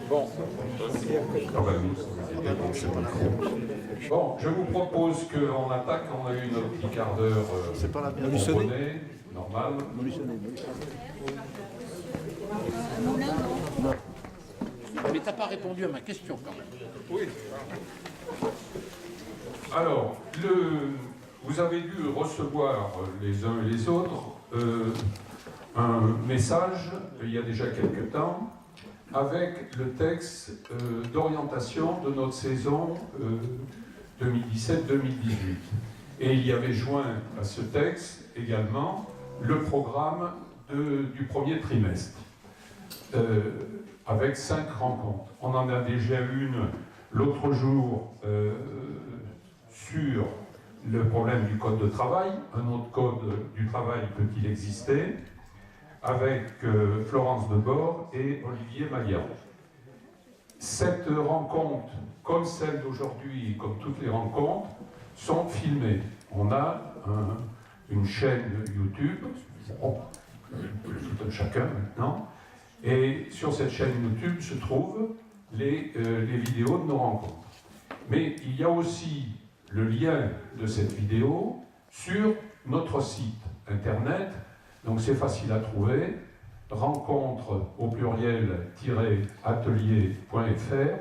Bon. Bon, je vous propose qu'on attaque, on a eu notre petit quart d'heure composé, normal. Mais t'as pas répondu à ma question quand même. Oui. Alors, vous avez dû recevoir les uns et les autres un message, il y a déjà quelque temps, avec le texte d'orientation de notre saison 2017-2018. Et il y avait joint à ce texte également le programme du premier trimestre, avec 5 rencontres. On en a déjà une l'autre jour sur le problème du code de travail, un autre code du travail peut-il exister, avec Florence Debord et Olivier Maillard. Cette rencontre, comme celle d'aujourd'hui, comme toutes les rencontres, sont filmées. On a une chaîne YouTube, tout un chacun maintenant, et sur cette chaîne YouTube se trouvent les vidéos de nos rencontres. Mais il y a aussi le lien de cette vidéo sur notre site internet, donc c'est facile à trouver, rencontre au pluriel-atelier.fr,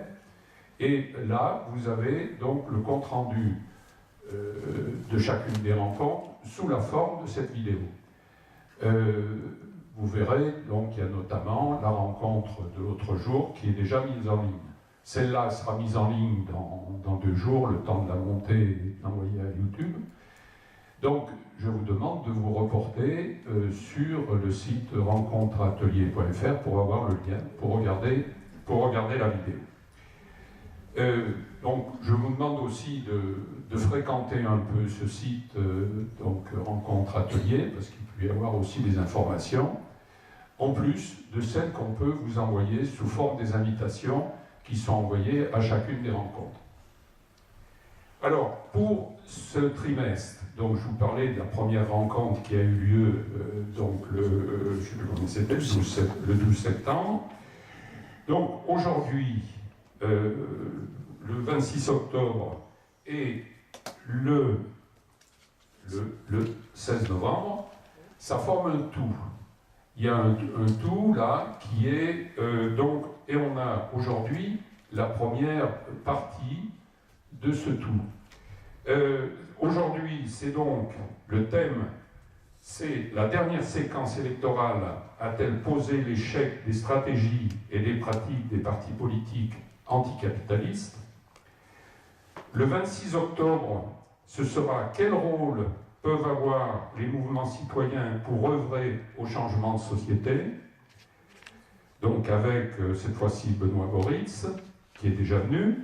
et là vous avez donc le compte-rendu de chacune des rencontres sous la forme de cette vidéo. Vous verrez, donc il y a notamment la rencontre de l'autre jour qui est déjà mise en ligne. Celle-là sera mise en ligne dans 2 jours, le temps de la monter et de l'envoyer à YouTube. Donc, je vous demande de vous reporter sur le site rencontreatelier.fr pour avoir le lien, pour regarder la vidéo. Donc, je vous demande aussi de fréquenter un peu ce site, donc Rencontre Atelier, parce qu'il peut y avoir aussi des informations, en plus de celles qu'on peut vous envoyer sous forme des invitations qui sont envoyées à chacune des rencontres. Alors, pour ce trimestre, donc je vous parlais de la première rencontre qui a eu lieu donc je ne sais plus comment c'était, le 12 septembre. Donc aujourd'hui, le 26 octobre et le 16 novembre, ça forme un tout. Il y a un tout là qui est donc, et on a aujourd'hui la première partie de ce tout. Aujourd'hui, c'est donc le thème, c'est la dernière séquence électorale a-t-elle posé l'échec des stratégies et des pratiques des partis politiques anticapitalistes. Le 26 octobre, ce sera quel rôle peuvent avoir les mouvements citoyens pour œuvrer au changement de société. Donc avec cette fois-ci Benoît Boritz, qui est déjà venu.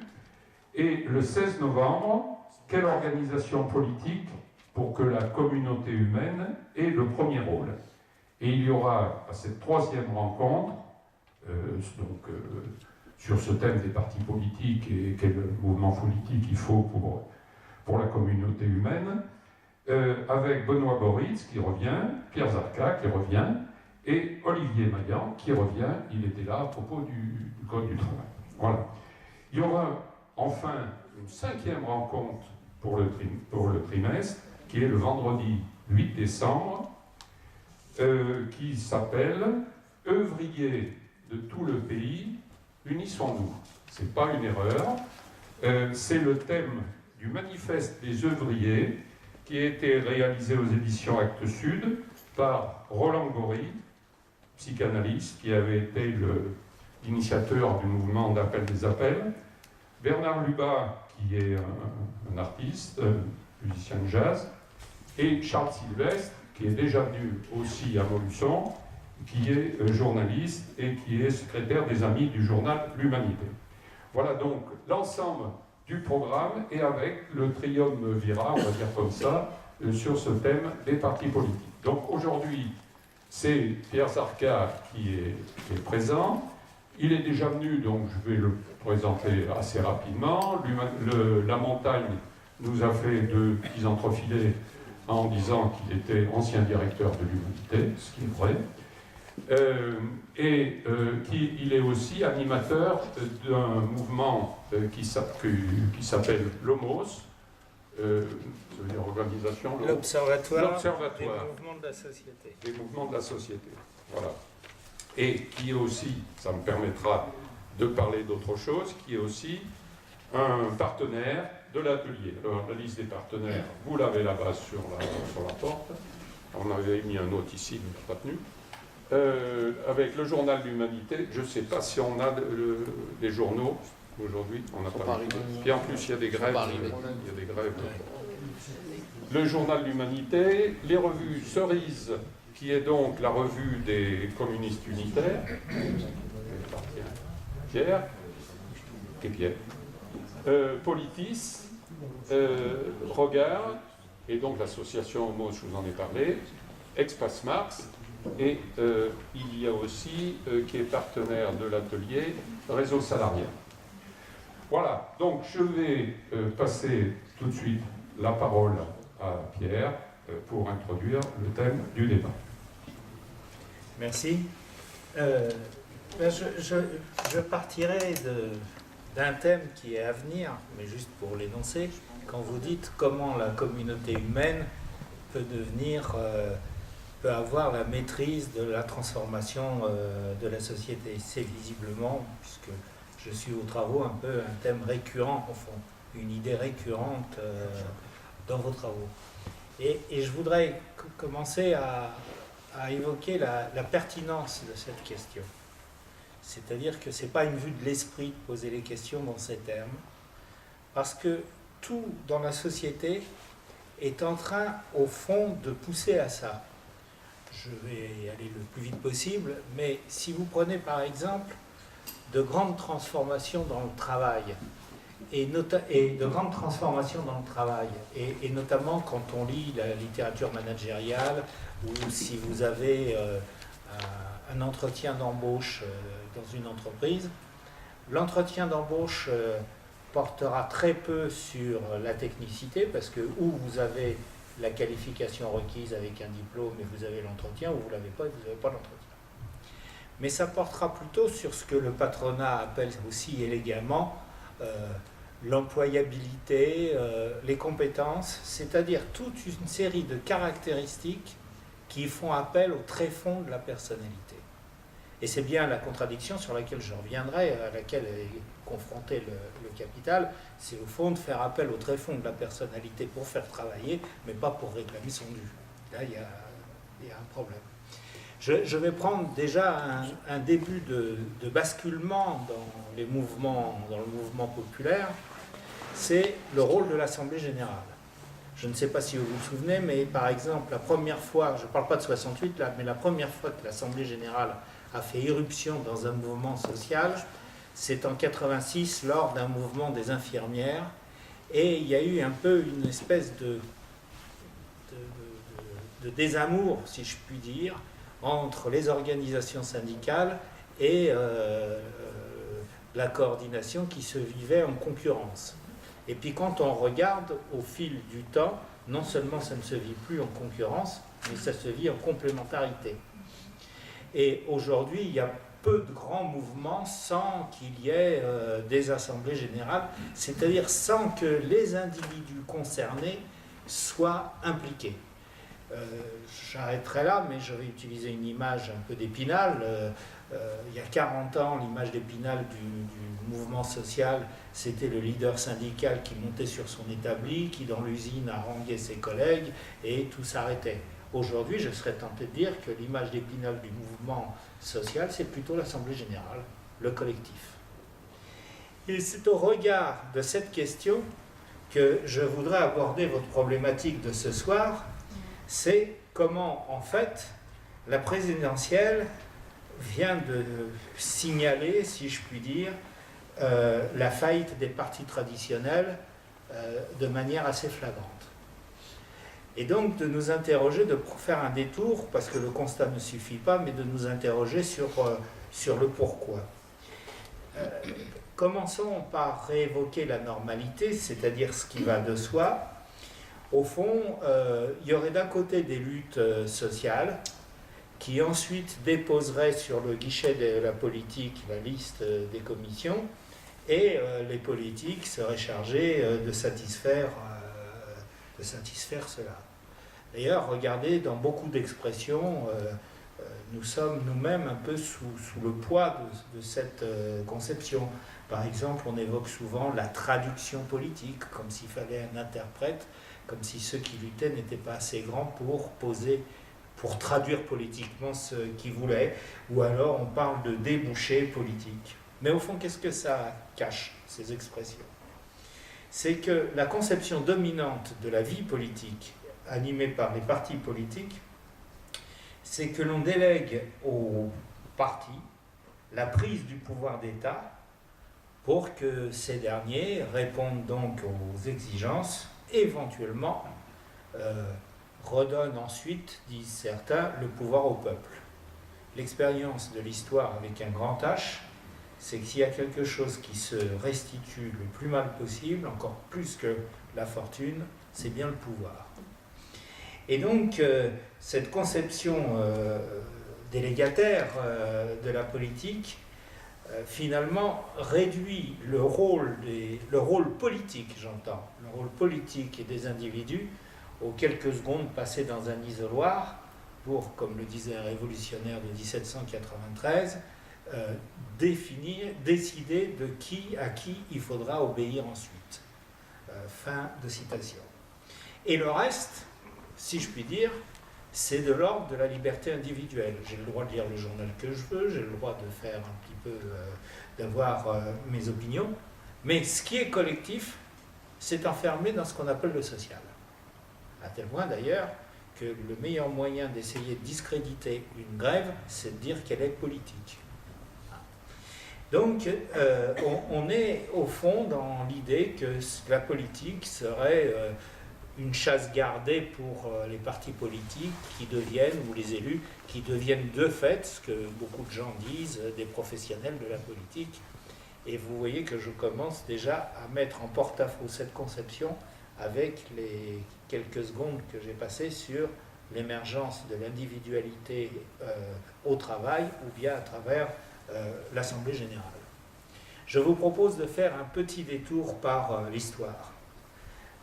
Et le 16 novembre, quelle organisation politique pour que la communauté humaine ait le premier rôle. Et il y aura à cette 3e rencontre, sur ce thème des partis politiques et quel mouvement politique il faut pour la communauté humaine, avec Benoît Boritz qui revient, Pierre Zarka qui revient, et Olivier Maillant qui revient, il était là à propos du Code du travail. Voilà. Il y aura enfin une 5e rencontre pour le trimestre, qui est le vendredi 8 décembre, qui s'appelle « Œuvriers de tout le pays, unissons-nous ». Ce n'est pas une erreur, c'est le thème du manifeste des œuvriers qui a été réalisé aux éditions Actes Sud par Roland Gori, psychanalyste, qui avait été l'initiateur du mouvement d'appel des appels, Bernard Lubat, qui est un artiste, musicien de jazz, et Charles Sylvestre, qui est déjà venu aussi à Montluçon, qui est journaliste et qui est secrétaire des Amis du journal L'Humanité. Voilà donc l'ensemble du programme, et avec le triumvirat, on va dire comme ça, sur ce thème des partis politiques. Donc aujourd'hui, c'est Pierre Zarka qui est présent. Il est déjà venu, donc je vais le présenter assez rapidement. La Montagne nous a fait 2 petits entrefilés en disant qu'il était ancien directeur de l'Humanité, ce qui est vrai. Il est aussi animateur d'un mouvement qui s'appelle l'OMOS, ça veut dire organisation. L'Observatoire des mouvements de la société. Des mouvements de la société, voilà. Et qui est aussi, ça me permettra de parler d'autre chose, qui est aussi un partenaire de l'atelier. Alors, la liste des partenaires, vous l'avez là-bas sur la porte. On avait mis un autre ici, mais pas tenu. Avec le journal d'Humanité, je ne sais pas si on a des journaux aujourd'hui, on n'a pas. Et en plus, il y a des grèves. Le journal d'Humanité, les revues Cerise, qui est donc la revue des communistes unitaires, Pierre, Politis, Regard, et donc l'association Homo, je vous en ai parlé, Espace Marx, et il y a aussi, qui est partenaire de l'atelier, Réseau Salarial. Voilà, donc je vais passer tout de suite la parole à Pierre pour introduire le thème du débat. Merci. Je partirai d'un thème qui est à venir, mais juste pour l'énoncer, quand vous dites comment la communauté humaine peut avoir la maîtrise de la transformation de la société. C'est visiblement, puisque je suis aux travaux, un peu un thème récurrent, au fond, une idée récurrente dans vos travaux. Et je voudrais commencer à évoquer la pertinence de cette question. C'est-à-dire que ce n'est pas une vue de l'esprit de poser les questions dans ces termes, parce que tout dans la société est en train, au fond, de pousser à ça. Je vais aller le plus vite possible, mais si vous prenez par exemple de grandes transformations dans le travail, et notamment quand on lit la littérature managériale, ou si vous avez un entretien d'embauche dans une entreprise, l'entretien d'embauche portera très peu sur la technicité, parce que ou vous avez la qualification requise avec un diplôme et vous avez l'entretien, ou vous ne l'avez pas et vous n'avez pas l'entretien. Mais ça portera plutôt sur ce que le patronat appelle aussi élégamment l'employabilité, les compétences, c'est-à-dire toute une série de caractéristiques qui font appel au tréfonds de la personnalité. Et c'est bien la contradiction sur laquelle je reviendrai, à laquelle est confronté le capital, c'est au fond de faire appel au tréfonds de la personnalité pour faire travailler, mais pas pour réclamer son dû. Là, il y a un problème. Je vais prendre déjà un début de basculement dans le mouvement populaire, c'est le rôle de l'Assemblée générale. Je ne sais pas si vous vous souvenez, mais par exemple, la première fois, je ne parle pas de 68 là, mais la première fois que l'Assemblée générale a fait irruption dans un mouvement social, c'est en 86 lors d'un mouvement des infirmières, et il y a eu un peu une espèce de désamour, si je puis dire, entre les organisations syndicales et la coordination qui se vivait en concurrence. Et puis quand on regarde au fil du temps, non seulement ça ne se vit plus en concurrence, mais ça se vit en complémentarité. Et aujourd'hui, il y a peu de grands mouvements sans qu'il y ait des assemblées générales, c'est-à-dire sans que les individus concernés soient impliqués. J'arrêterai là, mais je vais utiliser une image un peu d'Épinal. Il y a 40 ans, l'image d'Épinal du mouvement social, c'était le leader syndical qui montait sur son établi, qui dans l'usine haranguait ses collègues, et tout s'arrêtait. Aujourd'hui, je serais tenté de dire que l'image d'Épinal du mouvement social, c'est plutôt l'Assemblée générale, le collectif. Et c'est au regard de cette question que je voudrais aborder votre problématique de ce soir, c'est comment, en fait, la présidentielle vient de signaler, si je puis dire, la faillite des partis traditionnels de manière assez flagrante. Et donc de nous interroger, de faire un détour, parce que le constat ne suffit pas, mais de nous interroger sur le pourquoi. Commençons par réévoquer la normalité, c'est-à-dire ce qui va de soi. Au fond, il y aurait d'un côté des luttes sociales qui ensuite déposerait sur le guichet de la politique la liste des commissions, et les politiques seraient chargés de satisfaire cela. D'ailleurs, regardez, dans beaucoup d'expressions, nous sommes nous-mêmes un peu sous le poids de cette conception. Par exemple, on évoque souvent la traduction politique, comme s'il fallait un interprète, comme si ceux qui luttaient n'étaient pas assez grands pour traduire politiquement ce qu'ils voulaient, ou alors on parle de débouchés politiques. Mais au fond, qu'est-ce que ça cache, ces expressions? C'est que la conception dominante de la vie politique, animée par les partis politiques, c'est que l'on délègue aux partis la prise du pouvoir d'État pour que ces derniers répondent donc aux exigences, éventuellement redonnent ensuite, disent certains, le pouvoir au peuple. L'expérience de l'histoire avec un grand H, c'est que s'il y a quelque chose qui se restitue le plus mal possible, encore plus que la fortune, c'est bien le pouvoir. Et donc, cette conception délégataire de la politique, finalement, réduit le rôle politique, j'entends, le rôle politique des individus aux quelques secondes passées dans un isoloir pour, comme le disait un révolutionnaire de 1793, décider de à qui il faudra obéir ensuite. Fin de citation. Et le reste, si je puis dire, c'est de l'ordre de la liberté individuelle. J'ai le droit de lire le journal que je veux, j'ai le droit de faire un petit peu, d'avoir mes opinions, mais ce qui est collectif, c'est enfermé dans ce qu'on appelle le social. À tel point d'ailleurs que le meilleur moyen d'essayer de discréditer une grève, c'est de dire qu'elle est politique. Donc, on est au fond dans l'idée que la politique serait une chasse gardée pour les partis politiques qui deviennent, ou les élus, qui deviennent de fait, ce que beaucoup de gens disent, des professionnels de la politique. Et vous voyez que je commence déjà à mettre en porte-à-faux cette conception avec les quelques secondes que j'ai passées sur l'émergence de l'individualité au travail ou bien à travers l'Assemblée générale. Je vous propose de faire un petit détour par l'histoire.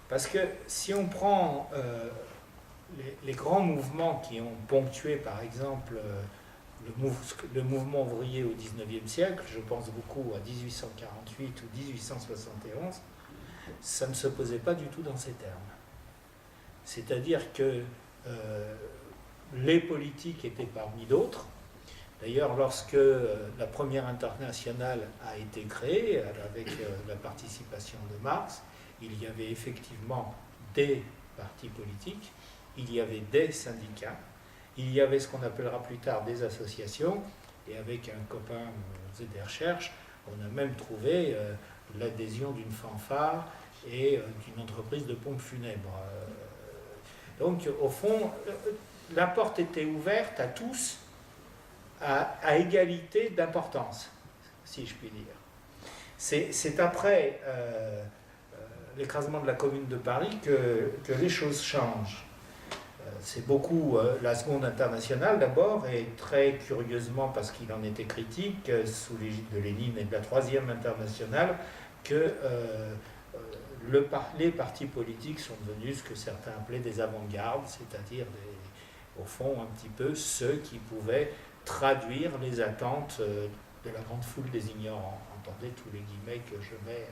Parce que si on prend les grands mouvements qui ont ponctué, par exemple, le mouvement ouvrier au XIXe siècle, je pense beaucoup à 1848 ou 1871, ça ne se posait pas du tout dans ces termes. C'est-à-dire que les politiques étaient parmi d'autres. D'ailleurs, lorsque la première internationale a été créée, avec la participation de Marx, il y avait effectivement des partis politiques, il y avait des syndicats, il y avait ce qu'on appellera plus tard des associations, et avec un copain, on faisait des recherches, on a même trouvé l'adhésion d'une fanfare et d'une entreprise de pompes funèbres. Donc, au fond, la porte était ouverte à tous, à égalité d'importance, si je puis dire. C'est après l'écrasement de la Commune de Paris que les choses changent. C'est beaucoup la Seconde Internationale d'abord, et très curieusement, parce qu'il en était critique, sous l'égide de Lénine et de la Troisième Internationale, que les partis politiques sont devenus ce que certains appelaient des avant-gardes, c'est-à-dire au fond un petit peu ceux qui pouvaient traduire les attentes de la grande foule des ignorants. Entendez tous les guillemets que je mets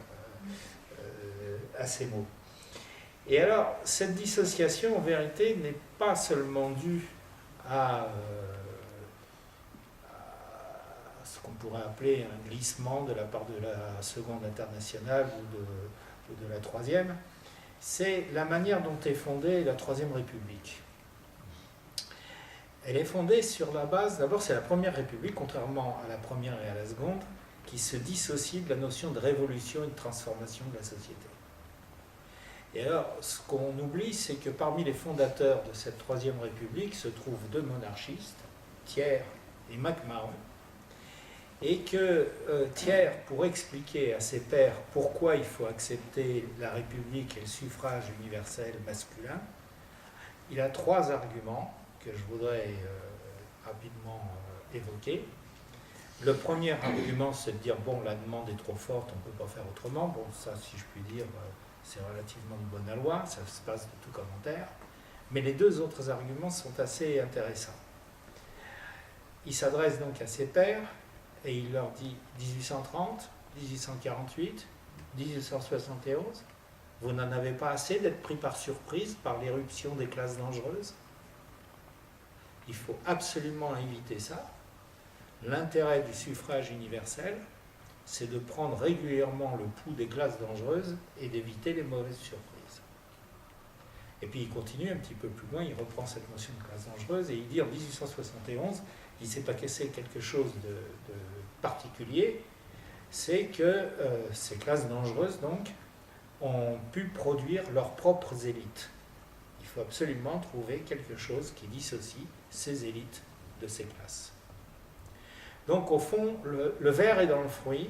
à ces mots. Et alors, cette dissociation, en vérité, n'est pas seulement due à ce qu'on pourrait appeler un glissement de la part de la Seconde Internationale ou de la Troisième, c'est la manière dont est fondée la Troisième République. Elle est fondée sur la base, d'abord c'est la Première République, contrairement à la Première et à la Seconde, qui se dissocie de la notion de révolution et de transformation de la société. Et alors, ce qu'on oublie, c'est que parmi les fondateurs de cette Troisième République se trouvent deux monarchistes, Thiers et MacMahon, et que Thiers, pour expliquer à ses pairs pourquoi il faut accepter la République et le suffrage universel masculin, il a trois arguments que je voudrais rapidement évoqués. Le premier argument, c'est de dire, bon, la demande est trop forte, on ne peut pas faire autrement. Bon, ça, si je puis dire, c'est relativement de bonne loi, ça se passe de tout commentaire. Mais les deux autres arguments sont assez intéressants. Il s'adresse donc à ses pairs et il leur dit 1830, 1848, 1871, vous n'en avez pas assez d'être pris par surprise par l'éruption des classes dangereuses. Il faut absolument éviter ça. L'intérêt du suffrage universel, c'est de prendre régulièrement le pouls des classes dangereuses et d'éviter les mauvaises surprises. Et puis il continue un petit peu plus loin, il reprend cette notion de classe dangereuse et il dit en 1871, il ne s'est pas cassé quelque chose de particulier, c'est que ces classes dangereuses donc ont pu produire leurs propres élites. Il faut absolument trouver quelque chose qui dissocie ces élites de ces classes. Donc au fond, le ver est dans le fruit,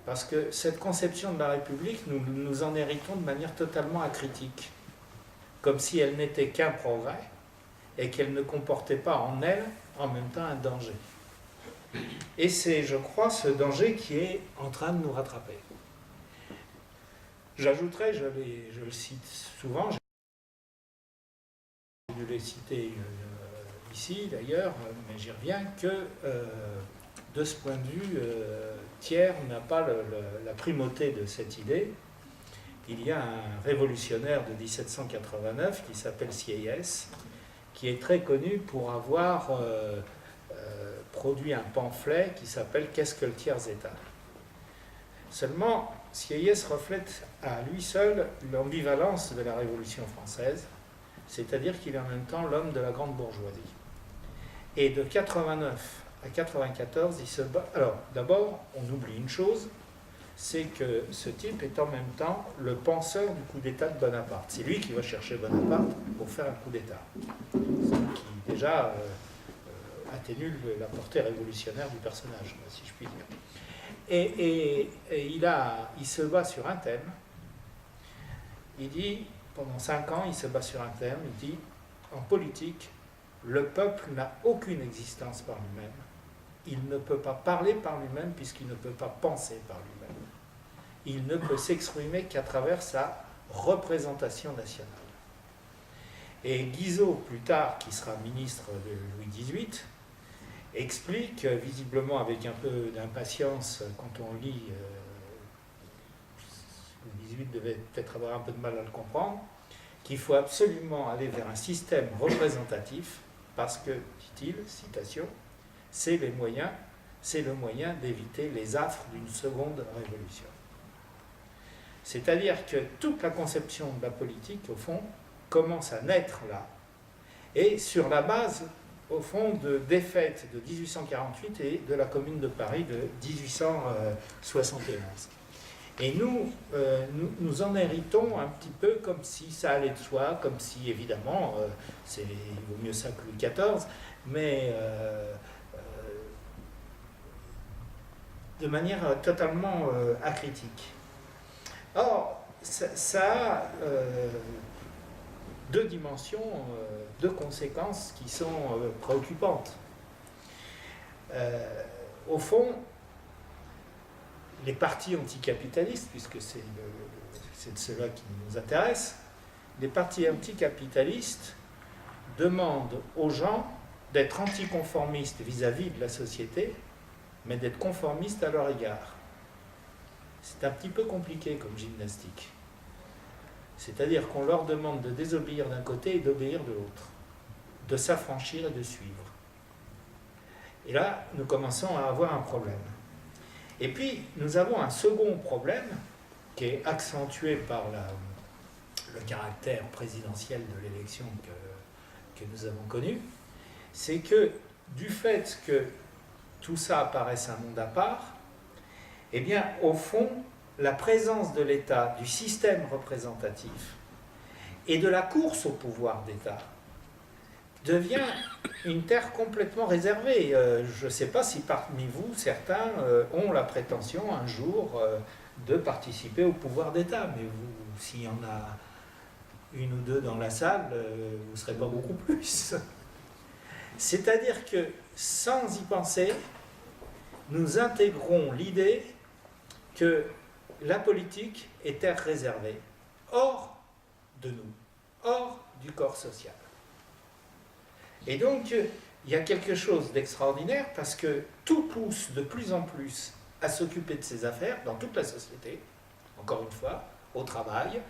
parce que cette conception de la République, nous en héritons de manière totalement acritique, comme si elle n'était qu'un progrès et qu'elle ne comportait pas en elle, en même temps, un danger. Et c'est, je crois, ce danger qui est en train de nous rattraper. J'ajouterais, je le cite souvent, j'ai dû les citer ici d'ailleurs, mais j'y reviens, que de ce point de vue, Thiers n'a pas la primauté de cette idée. Il y a un révolutionnaire de 1789 qui s'appelle Sieyès, qui est très connu pour avoir produit un pamphlet qui s'appelle « Qu'est-ce que le tiers-État ?» Seulement, Sieyès reflète à lui seul l'ambivalence de la Révolution française, c'est-à-dire qu'il est en même temps l'homme de la grande bourgeoisie. Et de 89 à 94, il se bat. Alors, d'abord, on oublie une chose, c'est que ce type est en même temps le penseur du coup d'État de Bonaparte. C'est lui qui va chercher Bonaparte pour faire un coup d'État. Ce qui, déjà, atténue la portée révolutionnaire du personnage, si je puis dire. Et il se bat sur un thème. Il dit, pendant 5 ans, il se bat sur un thème. Il dit, en politique, le peuple n'a aucune existence par lui-même. Il ne peut pas parler par lui-même puisqu'il ne peut pas penser par lui-même. Il ne peut s'exprimer qu'à travers sa représentation nationale. Et Guizot, plus tard, qui sera ministre de Louis XVIII, explique, visiblement avec un peu d'impatience, quand on lit, Louis XVIII devait peut-être avoir un peu de mal à le comprendre, qu'il faut absolument aller vers un système représentatif parce que, dit-il, citation, c'est le moyen d'éviter les affres d'une seconde révolution. C'est-à-dire que toute la conception de la politique, au fond, commence à naître là, et sur la base, au fond, de défaites de 1848 et de la Commune de Paris de 1871. Et nous en héritons un petit peu comme si ça allait de soi, comme si, évidemment, il vaut mieux ça que Louis XIV, mais de manière totalement acritique. Or, ça a deux dimensions, deux conséquences qui sont préoccupantes. Au fond, les partis anticapitalistes, puisque c'est de cela qui nous intéresse, les partis anticapitalistes demandent aux gens d'être anticonformistes vis-à-vis de la société, mais d'être conformistes à leur égard. C'est un petit peu compliqué comme gymnastique. C'est-à-dire qu'on leur demande de désobéir d'un côté et d'obéir de l'autre, de s'affranchir et de suivre. Et là, nous commençons à avoir un problème. Et puis, nous avons un second problème qui est accentué par le caractère présidentiel de l'élection que nous avons connu, c'est que du fait que tout ça apparaisse un monde à part, eh bien, au fond, la présence de l'État, du système représentatif et de la course au pouvoir d'État devient une terre complètement réservée. Je ne sais pas si parmi vous, certains ont la prétention un jour de participer au pouvoir d'État, mais s'il y en a une ou deux dans la salle, vous ne serez pas beaucoup plus. C'est-à-dire que, sans y penser, nous intégrons l'idée que la politique est terre réservée, hors de nous, hors du corps social. Et donc, il y a quelque chose d'extraordinaire parce que tout pousse de plus en plus à s'occuper de ses affaires dans toute la société, encore une fois, au travail,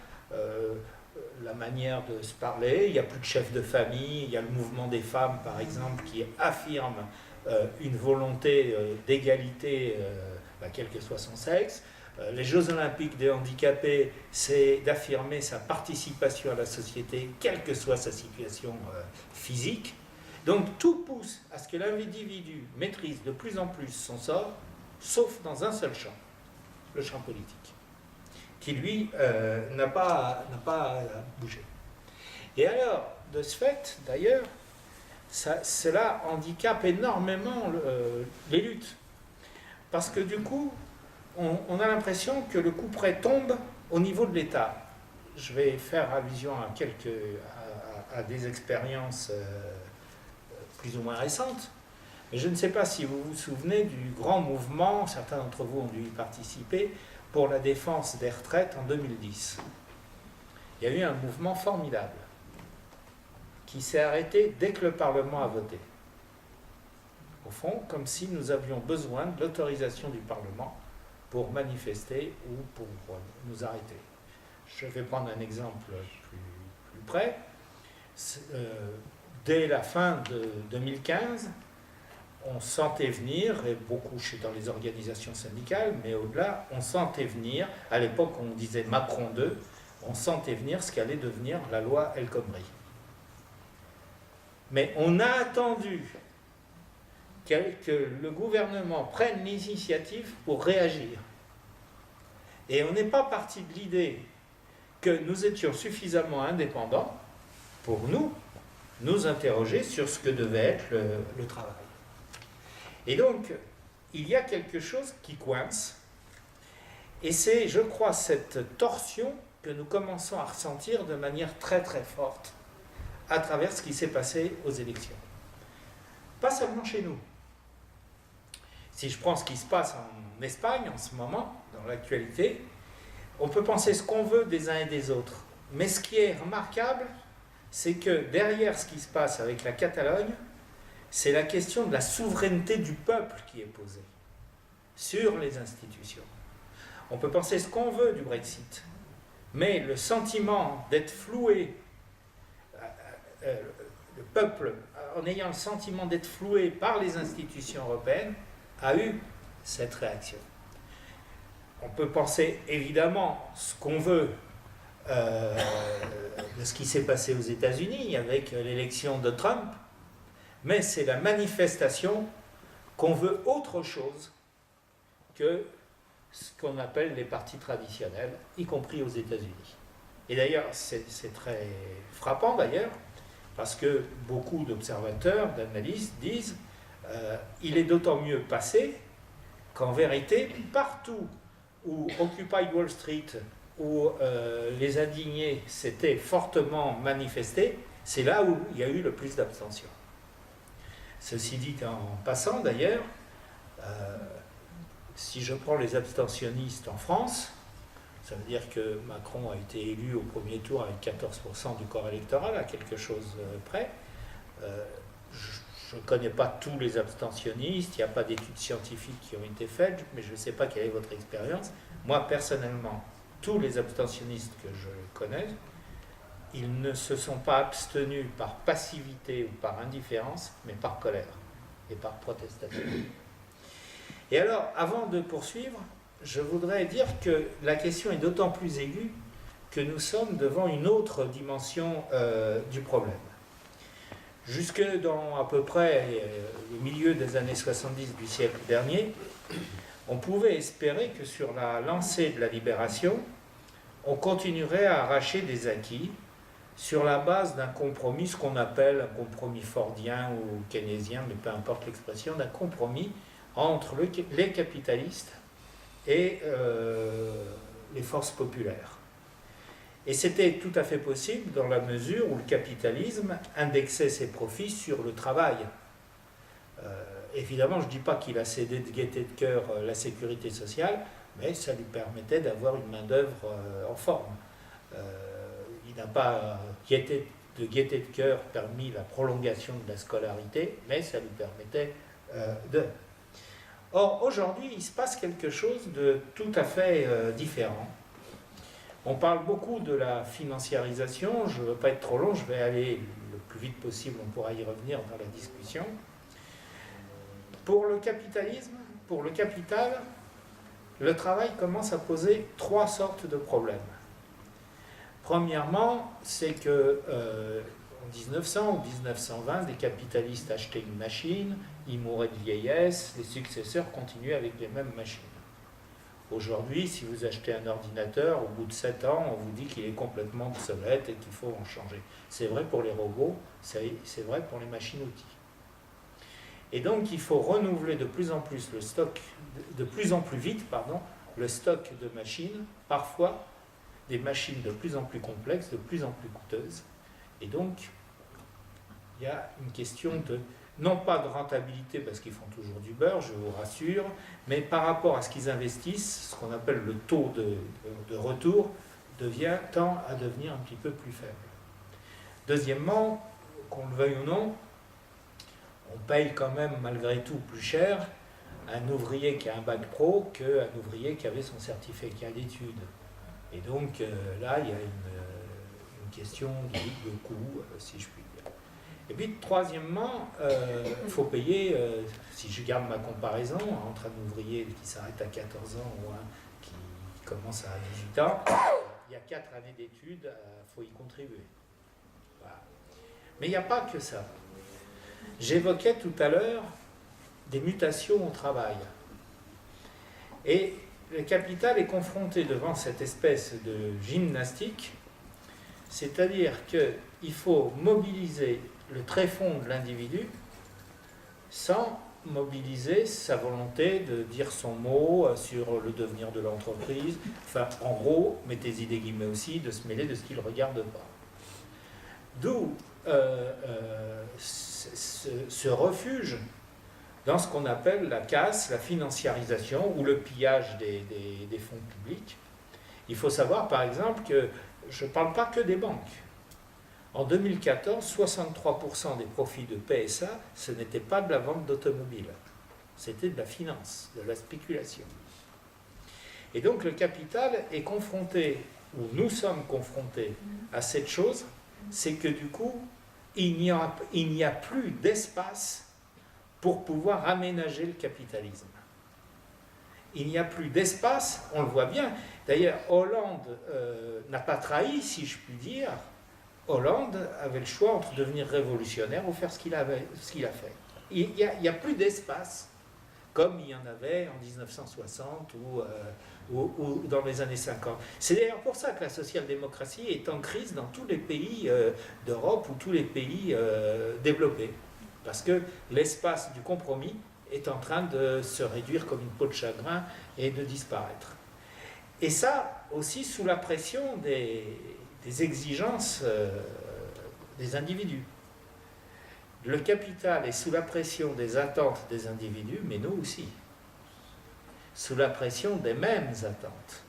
la manière de se parler, il n'y a plus de chef de famille, il y a le mouvement des femmes, par exemple, qui affirme une volonté d'égalité, quel que soit son sexe. Les Jeux Olympiques des handicapés, c'est d'affirmer sa participation à la société, quelle que soit sa situation physique. Donc tout pousse à ce que l'individu maîtrise de plus en plus son sort, sauf dans un seul champ, le champ politique, qui lui n'a pas à bouger. Et alors, de ce fait, d'ailleurs, cela handicape énormément les luttes. Parce que du coup, on a l'impression que le couperet tombe au niveau de l'État. Je vais faire allusion à des expériences plus ou moins récentes. Mais je ne sais pas si vous vous souvenez du grand mouvement, certains d'entre vous ont dû y participer, pour la défense des retraites en 2010. Il y a eu un mouvement formidable qui s'est arrêté dès que le Parlement a voté. Au fond, comme si nous avions besoin de l'autorisation du Parlement pour manifester ou pour nous arrêter. Je vais prendre un exemple plus près. Dès la fin de 2015, on sentait venir, et beaucoup dans les organisations syndicales, mais au-delà, on sentait venir, à l'époque on disait Macron 2, on sentait venir ce qu'allait devenir la loi El Khomri. Mais on a attendu que le gouvernement prenne l'initiative pour réagir. Et on n'est pas parti de l'idée que nous étions suffisamment indépendants pour nous interroger sur ce que devait être le travail. Et donc, il y a quelque chose qui coince, et c'est, je crois, cette torsion que nous commençons à ressentir de manière très très forte à travers ce qui s'est passé aux élections. Pas seulement chez nous. Si je prends ce qui se passe en Espagne en ce moment, dans l'actualité, on peut penser ce qu'on veut des uns et des autres. Mais ce qui est remarquable, c'est que derrière ce qui se passe avec la Catalogne, c'est la question de la souveraineté du peuple qui est posée sur les institutions. On peut penser ce qu'on veut du Brexit, mais le sentiment d'être floué, le peuple, en ayant le sentiment d'être floué par les institutions européennes, a eu cette réaction. On peut penser évidemment ce qu'on veut de ce qui s'est passé aux États-Unis avec l'élection de Trump, mais c'est la manifestation qu'on veut autre chose que ce qu'on appelle les partis traditionnels, y compris aux États-Unis. Et d'ailleurs, c'est très frappant d'ailleurs, parce que beaucoup d'observateurs, d'analystes disent il est d'autant mieux passé qu'en vérité, partout où Occupy Wall Street, où les indignés s'étaient fortement manifestés, c'est là où il y a eu le plus d'abstention. Ceci dit en passant d'ailleurs, si je prends les abstentionnistes en France, ça veut dire que Macron a été élu au premier tour avec 14% du corps électoral, à quelque chose près. Je ne connais pas tous les abstentionnistes, il n'y a pas d'études scientifiques qui ont été faites, mais je ne sais pas quelle est votre expérience. Moi, personnellement, tous les abstentionnistes que je connais, ils ne se sont pas abstenus par passivité ou par indifférence, mais par colère et par protestation. Et alors, avant de poursuivre, je voudrais dire que la question est d'autant plus aiguë que nous sommes devant une autre dimension du problème. Jusque dans à peu près le milieu des années 70 du siècle dernier, on pouvait espérer que sur la lancée de la libération, on continuerait à arracher des acquis sur la base d'un compromis, ce qu'on appelle un compromis fordien ou keynésien, mais peu importe l'expression, d'un compromis entre les capitalistes et les forces populaires. Et c'était tout à fait possible dans la mesure où le capitalisme indexait ses profits sur le travail. Évidemment, je ne dis pas qu'il a cédé de gaieté de cœur la sécurité sociale, mais ça lui permettait d'avoir une main-d'œuvre en forme. Il n'a pas de gaieté de cœur permis la prolongation de la scolarité, mais ça lui permettait de... Or, aujourd'hui, il se passe quelque chose de tout à fait différent. On parle beaucoup de la financiarisation, je ne veux pas être trop long, je vais aller le plus vite possible, on pourra y revenir dans la discussion. Pour le capitalisme, pour le capital, le travail commence à poser 3 sortes de problèmes. Premièrement, c'est que en 1900 ou 1920, des capitalistes achetaient une machine, ils mouraient de vieillesse, les successeurs continuaient avec les mêmes machines. Aujourd'hui, si vous achetez un ordinateur, au bout de 7 ans, on vous dit qu'il est complètement obsolète et qu'il faut en changer. C'est vrai pour les robots, c'est vrai pour les machines-outils. Et donc, il faut renouveler de plus en plus le stock, de plus en plus vite, le stock de machines, parfois des machines de plus en plus complexes, de plus en plus coûteuses. Et donc, il y a une question de, non pas de rentabilité, parce qu'ils font toujours du beurre, je vous rassure, mais par rapport à ce qu'ils investissent, ce qu'on appelle le taux de retour, tend à devenir un petit peu plus faible. Deuxièmement, qu'on le veuille ou non, on paye quand même malgré tout plus cher un ouvrier qui a un bac pro qu'un ouvrier qui avait son certificat d'études. Et donc là, il y a une question de coût, si je puis dire. Et puis troisièmement, il faut payer, si je garde ma comparaison entre un ouvrier qui s'arrête à 14 ans ou un qui commence à 18 ans, il y a 4 années d'études, il faut y contribuer. Voilà. Mais il n'y a pas que ça. J'évoquais tout à l'heure des mutations au travail. Et le capital est confronté devant cette espèce de gymnastique, c'est-à-dire qu'il faut mobiliser le tréfonds de l'individu sans mobiliser sa volonté de dire son mot sur le devenir de l'entreprise. Enfin, en gros, mettez-y des guillemets aussi, de se mêler de ce qu'il ne regarde pas. D'où ce refuge dans ce qu'on appelle la casse, la financiarisation ou le pillage des fonds publics. Il faut savoir par exemple que je ne parle pas que des banques. En 2014, 63% des profits de PSA, ce n'était pas de la vente d'automobiles, c'était de la finance, de la spéculation. Et donc le capital est confronté, ou nous sommes confrontés à cette chose, c'est que du coup, il n'y a plus d'espace pour pouvoir aménager le capitalisme. Il n'y a plus d'espace, on le voit bien. D'ailleurs, Hollande n'a pas trahi, si je puis dire. Hollande avait le choix entre devenir révolutionnaire ou faire ce qu'il a fait. Il n'y a plus d'espace, comme il y en avait en 1960 ou dans les années 50. C'est d'ailleurs pour ça que la social-démocratie est en crise dans tous les pays d'Europe ou tous les pays développés. Parce que l'espace du compromis est en train de se réduire comme une peau de chagrin et de disparaître. Et ça aussi sous la pression des exigences des individus. Le capital est sous la pression des attentes des individus, mais nous aussi. Sous la pression des mêmes attentes.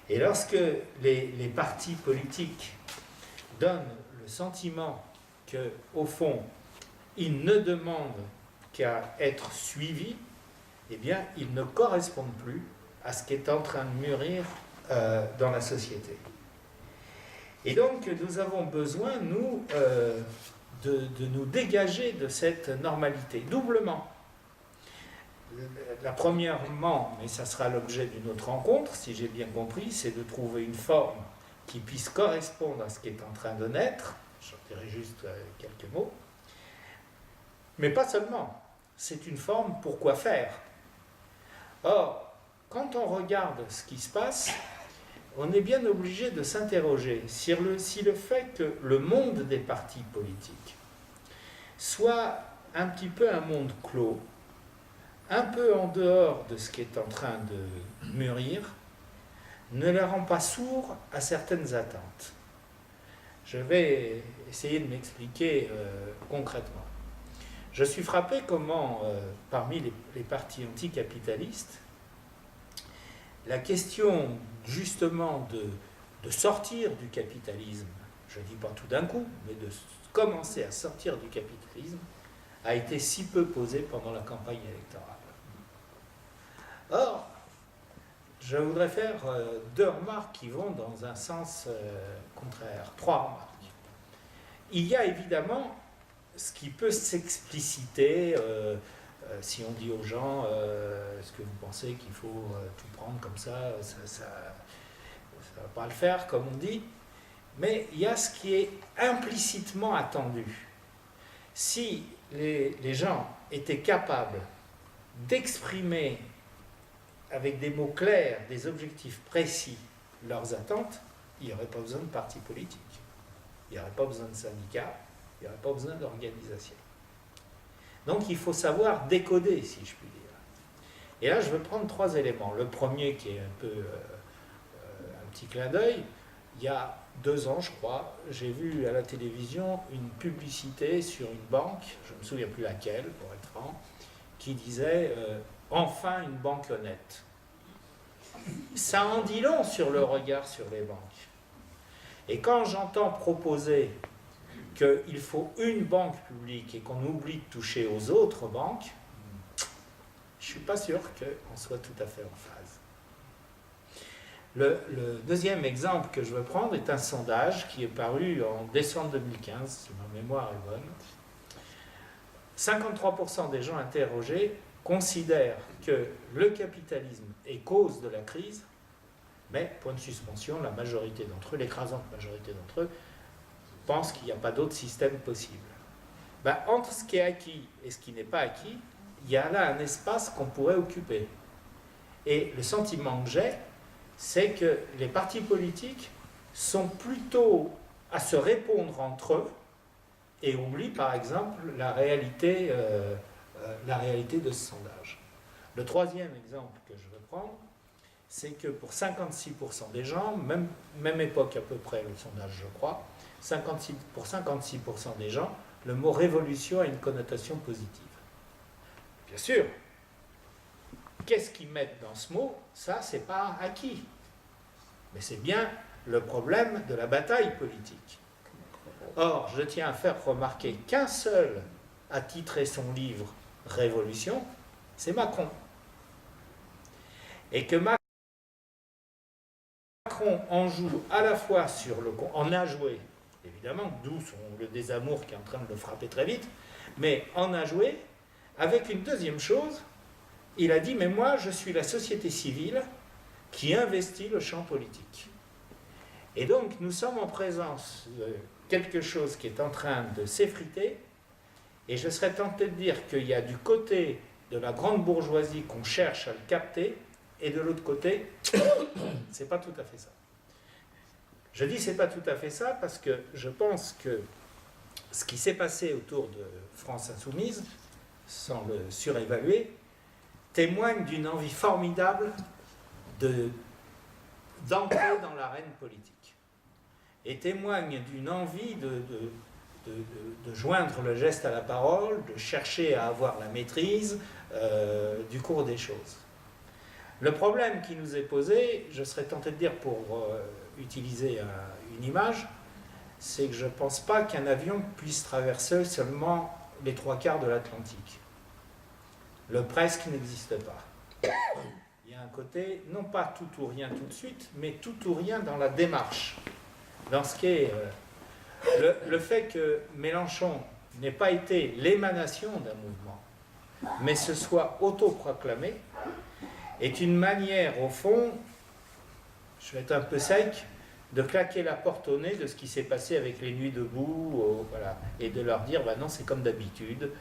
Et lorsque les partis politiques donnent le sentiment qu'au fond, ils ne demandent qu'à être suivis, eh bien, ils ne correspondent plus à ce qui est en train de mûrir dans la société. Et donc, nous avons besoin, nous, de nous dégager de cette normalité, doublement. La premièrement, mais ça sera l'objet d'une autre rencontre, si j'ai bien compris, c'est de trouver une forme qui puisse correspondre à ce qui est en train de naître. J'en dirai juste quelques mots. Mais pas seulement. C'est une forme pour quoi faire. Or, quand on regarde ce qui se passe, on est bien obligé de s'interroger si le fait que le monde des partis politiques soit un petit peu un monde clos, un peu en dehors de ce qui est en train de mûrir, ne les rend pas sourds à certaines attentes. Je vais essayer de m'expliquer concrètement. Je suis frappé comment, parmi les partis anticapitalistes, la question justement de sortir du capitalisme, je ne dis pas tout d'un coup, mais de commencer à sortir du capitalisme, a été si peu posée pendant la campagne électorale. Or, je voudrais faire deux remarques qui vont dans un sens contraire, trois remarques. Il y a évidemment ce qui peut s'expliciter si on dit aux gens est-ce que vous pensez qu'il faut tout prendre comme ça, ça ne va pas le faire comme on dit, mais il y a ce qui est implicitement attendu. Si les gens étaient capables d'exprimer avec des mots clairs, des objectifs précis, leurs attentes, il n'y aurait pas besoin de partis politiques, il n'y aurait pas besoin de syndicats, il n'y aurait pas besoin d'organisation. Donc il faut savoir décoder, si je puis dire. Et là, je veux prendre trois éléments. Le premier, qui est un peu un petit clin d'œil, il y a 2 ans, je crois, j'ai vu à la télévision une publicité sur une banque, je ne me souviens plus laquelle, pour être franc, qui disait enfin une banque honnête. Ça en dit long sur le regard sur les banques. Et quand j'entends proposer qu'il faut une banque publique et qu'on oublie de toucher aux autres banques, je ne suis pas sûr qu'on soit tout à fait en phase. Le deuxième exemple que je veux prendre est un sondage qui est paru en décembre 2015, si ma mémoire est bonne. 53% des gens interrogés considèrent que le capitalisme est cause de la crise, mais, point de suspension, la majorité d'entre eux, l'écrasante majorité d'entre eux, pensent qu'il n'y a pas d'autre système possible. Ben, entre ce qui est acquis et ce qui n'est pas acquis, il y a là un espace qu'on pourrait occuper. Et le sentiment que j'ai, c'est que les partis politiques sont plutôt à se répondre entre eux et oublient par exemple la réalité de ce sondage. Le troisième exemple que je veux prendre, c'est que pour 56% des gens, même époque à peu près le sondage je crois, pour 56% des gens, le mot révolution a une connotation positive. Bien sûr, qu'est-ce qu'ils mettent dans ce mot? Ça, c'est pas acquis. Mais c'est bien le problème de la bataille politique. Or, je tiens à faire remarquer qu'un seul a titré son livre « Révolution », c'est Macron. Et que Macron en joue à la fois en a joué, évidemment, d'où le désamour qui est en train de le frapper très vite, mais en a joué avec une deuxième chose, il a dit « mais moi, je suis la société civile qui investit le champ politique ». Et donc, nous sommes en présence de quelque chose qui est en train de s'effriter, et je serais tenté de dire qu'il y a du côté de la grande bourgeoisie qu'on cherche à le capter, et de l'autre côté, c'est pas tout à fait ça. Je dis c'est pas tout à fait ça parce que je pense que ce qui s'est passé autour de France Insoumise, sans le surévaluer, témoigne d'une envie formidable d'entrer dans l'arène politique. Et témoigne d'une envie de joindre le geste à la parole, de chercher à avoir la maîtrise du cours des choses. Le problème qui nous est posé, je serais tenté de dire pour utiliser une image, c'est que je ne pense pas qu'un avion puisse traverser seulement les 3/4 de l'Atlantique. Le presque n'existe pas. Il y a un côté, non pas tout ou rien tout de suite, mais tout ou rien dans la démarche. Dans ce qui est le fait que Mélenchon n'ait pas été l'émanation d'un mouvement, mais se soit autoproclamé, est une manière, au fond, je vais être un peu sec, de claquer la porte au nez de ce qui s'est passé avec les Nuits debout, voilà, et de leur dire, non, c'est comme d'habitude,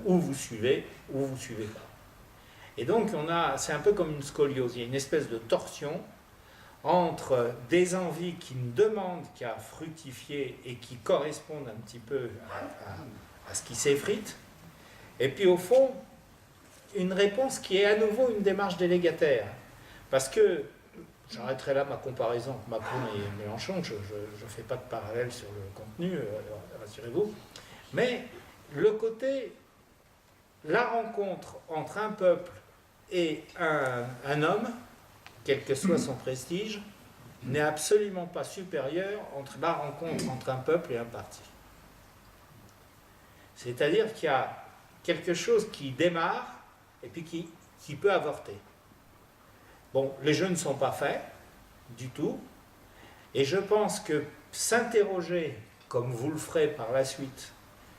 ou vous suivez pas. Et donc, c'est un peu comme une scoliose, il y a une espèce de torsion entre des envies qui ne demandent qu'à fructifier et qui correspondent un petit peu à ce qui s'effrite, et puis au fond, une réponse qui est à nouveau une démarche délégataire. Parce que j'arrêterai là ma comparaison entre Macron et Mélenchon, je ne fais pas de parallèle sur le contenu, rassurez-vous, mais le côté, la rencontre entre un peuple et un homme, quel que soit son prestige, n'est absolument pas supérieur entre la rencontre entre un peuple et un parti. C'est-à-dire qu'il y a quelque chose qui démarre et puis qui peut avorter. Bon, les jeux ne sont pas faits du tout, et je pense que s'interroger, comme vous le ferez par la suite,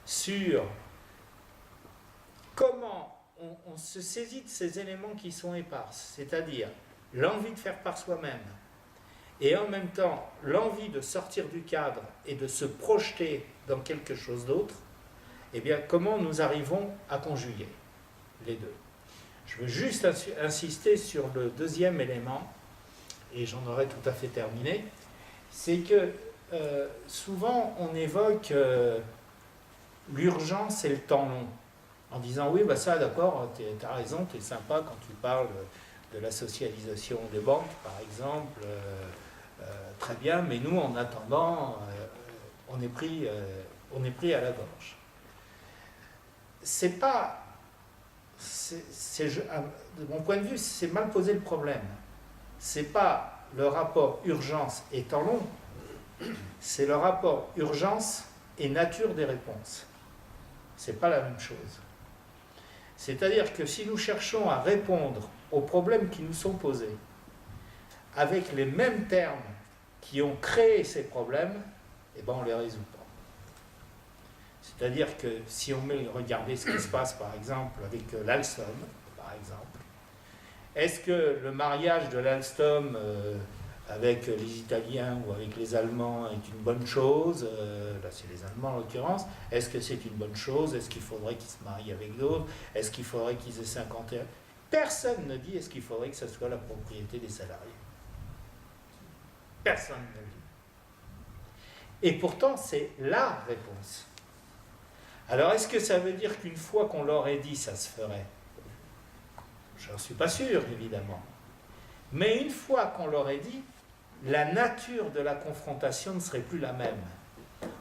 sur comment on se saisit de ces éléments qui sont épars, c'est-à-dire l'envie de faire par soi-même, et en même temps l'envie de sortir du cadre et de se projeter dans quelque chose d'autre, eh bien comment nous arrivons à conjuguer les deux. Je veux juste insister sur le deuxième élément, et j'en aurai tout à fait terminé, c'est que souvent on évoque l'urgence et le temps long, en disant oui, bah ça d'accord, tu as raison, tu es sympa quand tu parles de la socialisation des banques, par exemple, très bien, mais nous, en attendant, on est pris à la gorge. C'est pas... de mon point de vue, c'est mal posé le problème. C'est pas le rapport urgence et temps long, c'est le rapport urgence et nature des réponses. C'est pas la même chose. C'est-à-dire que si nous cherchons à répondre aux problèmes qui nous sont posés avec les mêmes termes qui ont créé ces problèmes, eh ben on ne les résout pas. C'est-à-dire que si on regardez ce qui se passe par exemple avec l'Alstom, par exemple, est-ce que le mariage de l'Alstom avec les Italiens ou avec les Allemands est une bonne chose? Là c'est les Allemands en l'occurrence. Est-ce que c'est une bonne chose? Est-ce qu'il faudrait qu'ils se marient avec d'autres? Est-ce qu'il faudrait qu'ils aient 51? Personne ne dit est-ce qu'il faudrait que ce soit la propriété des salariés. Personne ne le dit. Et pourtant c'est la réponse. Alors est-ce que ça veut dire qu'une fois qu'on l'aurait dit, ça se ferait? Je n'en suis pas sûr, évidemment. Mais une fois qu'on l'aurait dit, la nature de la confrontation ne serait plus la même.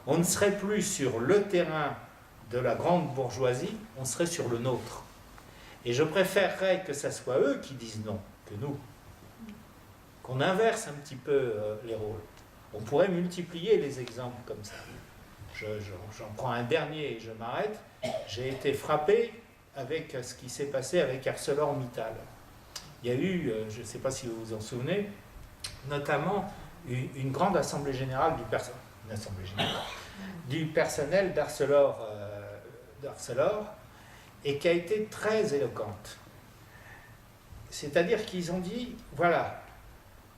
On ne serait plus sur le terrain de la grande bourgeoisie, on serait sur le nôtre. Et je préférerais que ce soit eux qui disent non, que nous. Qu'on inverse un petit peu les rôles. On pourrait multiplier les exemples comme ça. J'en prends un dernier et je m'arrête. J'ai été frappé avec ce qui s'est passé avec ArcelorMittal. Il y a eu, je ne sais pas si vous vous en souvenez, notamment une grande assemblée générale du personnel d'Arcelor, et qui a été très éloquente. C'est-à-dire qu'ils ont dit, voilà,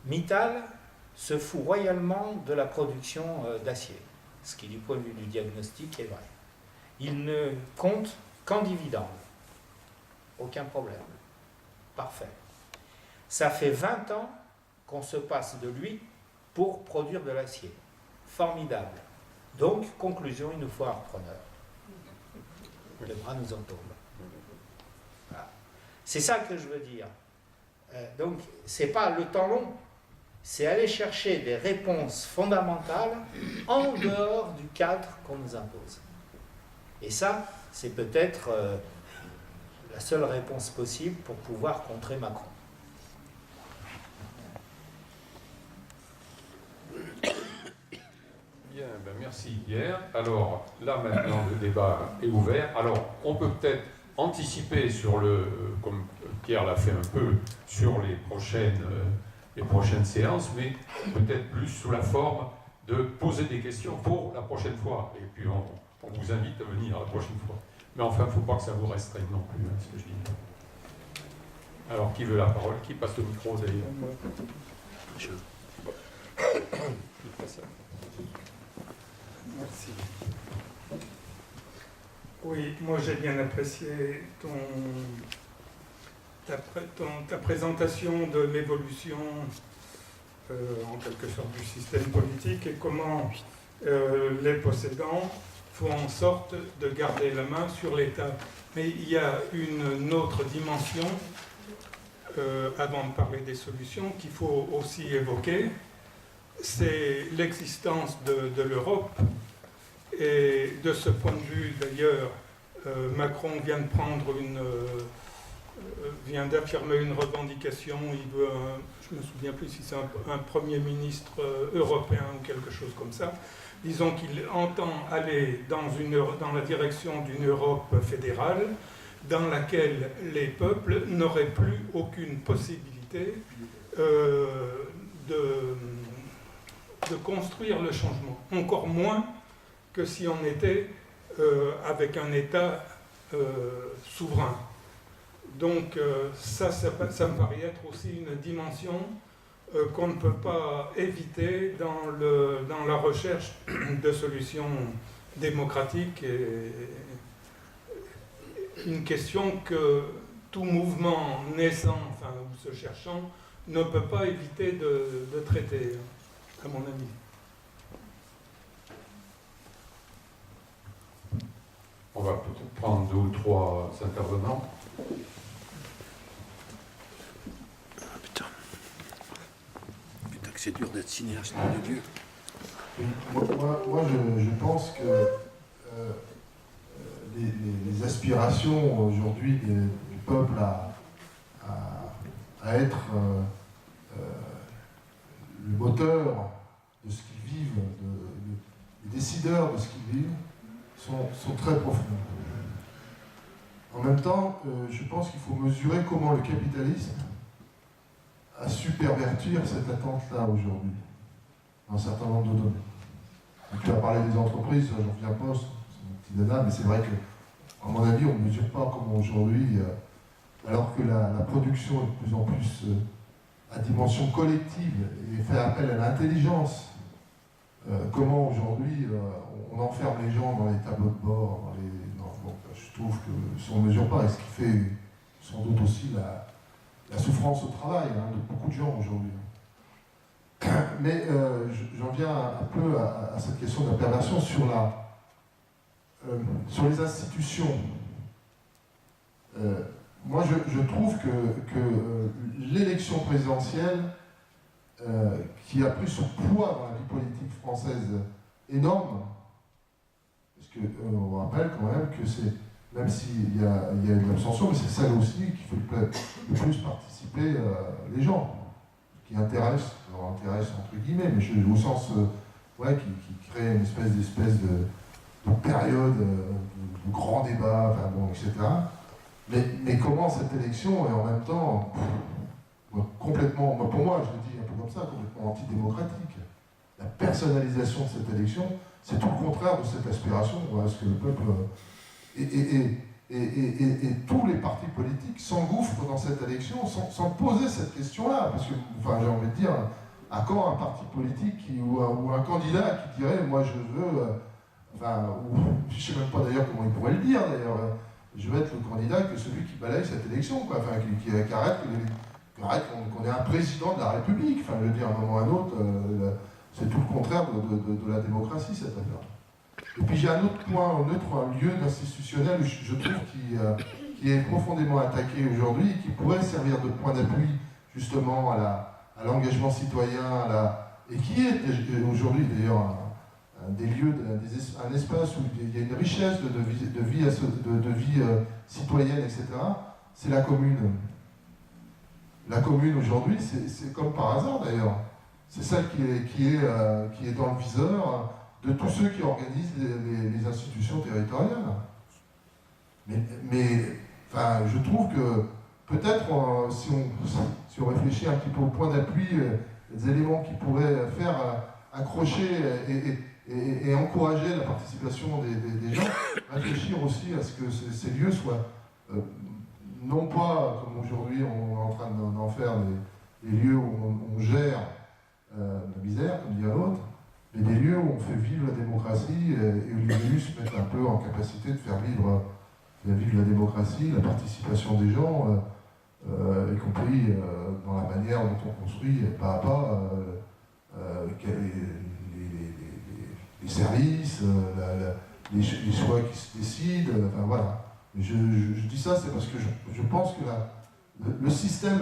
Mittal se fout royalement de la production d'acier, ce qui du point de vue du diagnostic est vrai. Il ne compte qu'en dividendes. Aucun problème. Parfait. Ça fait 20 ans qu'on se passe de lui pour produire de l'acier. Formidable. Donc, conclusion, il nous faut un repreneur. Les bras nous en tombent. Voilà. C'est ça que je veux dire. Donc, c'est pas le temps long, c'est aller chercher des réponses fondamentales en dehors du cadre qu'on nous impose. Et ça, c'est peut-être la seule réponse possible pour pouvoir contrer Macron. Bien, ben merci Pierre. Alors là maintenant le débat est ouvert. Alors on peut peut-être anticiper sur comme Pierre l'a fait un peu, sur les prochaines séances, mais peut-être plus sous la forme de poser des questions pour la prochaine fois. Et puis on vous invite à venir la prochaine fois. Mais enfin, il ne faut pas que ça vous restreigne non plus, hein, ce que je dis. Alors, qui veut la parole? Qui passe le micro d'ailleurs? Merci. Oui, moi j'ai bien apprécié ta présentation de l'évolution en quelque sorte du système politique et comment les possédants font en sorte de garder la main sur l'État. Mais il y a une autre dimension avant de parler des solutions, qu'il faut aussi évoquer, c'est l'existence de l'Europe. Et de ce point de vue, d'ailleurs, Macron vient d'affirmer une revendication. Il veut, je ne me souviens plus si c'est un Premier ministre européen ou quelque chose comme ça. Disons qu'il entend aller dans la direction d'une Europe fédérale dans laquelle les peuples n'auraient plus aucune possibilité de construire le changement. Encore moins que si on était avec un État souverain. Donc ça me paraît être aussi une dimension qu'on ne peut pas éviter dans la recherche de solutions démocratiques, et une question que tout mouvement naissant, enfin, ou se cherchant, ne peut pas éviter de traiter, à mon avis. On va peut-être prendre 2 ou 3 intervenants. Putain que c'est dur d'être cinéaste, mon Dieu. Moi, je pense que les aspirations aujourd'hui du peuple à être le moteur de ce qu'ils vivent, les décideurs de ce qu'ils vivent, sont très profondes. En même temps, je pense qu'il faut mesurer comment le capitalisme a su pervertir cette attente-là aujourd'hui, dans un certain nombre de domaines. Donc, tu as parlé des entreprises, j'en reviens pas, c'est mon petit dada, mais c'est vrai que, à mon avis, on ne mesure pas comment aujourd'hui, alors que la production est de plus en plus à dimension collective et fait appel à l'intelligence, comment aujourd'hui on enferme les gens dans les tableaux de bord, je trouve que si on ne mesure pas, et ce qui fait sans doute aussi la souffrance au travail de beaucoup de gens aujourd'hui. Mais j'en viens un peu à cette question de la perversion sur les institutions. Moi, je trouve que l'élection présidentielle, qui a pris son poids dans la vie politique française énorme, parce qu'on rappelle quand même que c'est, même s'il y a une abstention, mais c'est celle aussi qui fait le plus participer les gens, qui intéresse entre guillemets, mais au sens qui crée une espèce de période de grand débat, enfin bon, etc. Mais comment cette élection est en même temps complètement, pour moi je le dis un peu comme ça, complètement antidémocratique. La personnalisation de cette élection, c'est tout le contraire de cette aspiration à ce que le peuple... Et tous les partis politiques s'engouffrent dans cette élection sans poser cette question-là. Parce que, enfin, j'ai envie de dire, à quand un parti politique ou un candidat qui dirait « moi je veux... je ne sais même pas d'ailleurs comment il pourrait le dire d'ailleurs, je veux être le candidat que celui qui balaye cette élection, quoi, enfin, qui arrête qu'on ait un président de la République. Enfin, je veux dire, à un moment ou à un autre, c'est tout le contraire de la démocratie, cette affaire. Et puis j'ai un autre point, un lieu d'institutionnel, je trouve, qui est profondément attaqué aujourd'hui, et qui pourrait servir de point d'appui justement à l'engagement citoyen, et qui est aujourd'hui d'ailleurs des lieux, un espace où il y a une richesse de vie citoyenne, etc. C'est la commune. La commune aujourd'hui, c'est comme par hasard d'ailleurs. C'est celle qui est dans le viseur de tous ceux qui organisent les institutions territoriales. Mais enfin, je trouve que peut-être si on réfléchit un petit peu au point d'appui, les éléments qui pourraient faire accrocher et encourager la participation des gens, réfléchir aussi à ce que ces lieux soient non pas comme aujourd'hui on est en train d'en faire des lieux où on gère la misère, comme dit l'autre, mais des lieux où on fait vivre la démocratie et où les élus se mettent un peu en capacité de faire vivre la démocratie, la participation des gens, y compris dans la manière dont on construit pas à pas les services, les choix qui se décident, enfin voilà. Je dis ça, c'est parce que je pense que le système,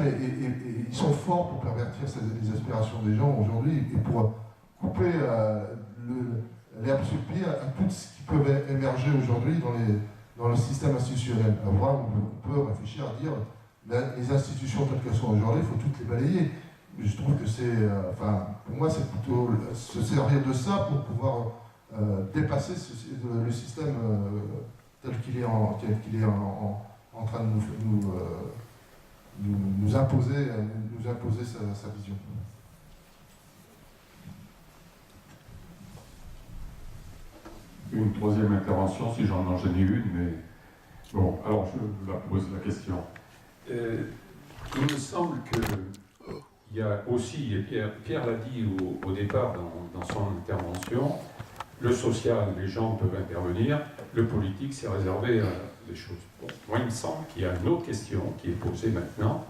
ils sont forts pour pervertir les aspirations des gens aujourd'hui et pour couper l'herbe sous le pied à tout ce qui peut émerger aujourd'hui dans le système institutionnel. Alors, on peut réfléchir à dire les institutions telles qu'elles sont aujourd'hui, il faut toutes les balayer. Mais je trouve que pour moi, c'est plutôt se servir de ça pour pouvoir dépasser le système tel qu'il est en train de nous imposer sa vision. Une troisième intervention, si j'en ai une, mais bon, alors je la pose la question. Il me semble qu'il y a aussi, et Pierre l'a dit au départ dans son intervention, le social, les gens peuvent intervenir, le politique, c'est réservé à des choses. Bon, moi, il me semble qu'il y a une autre question qui est posée maintenant,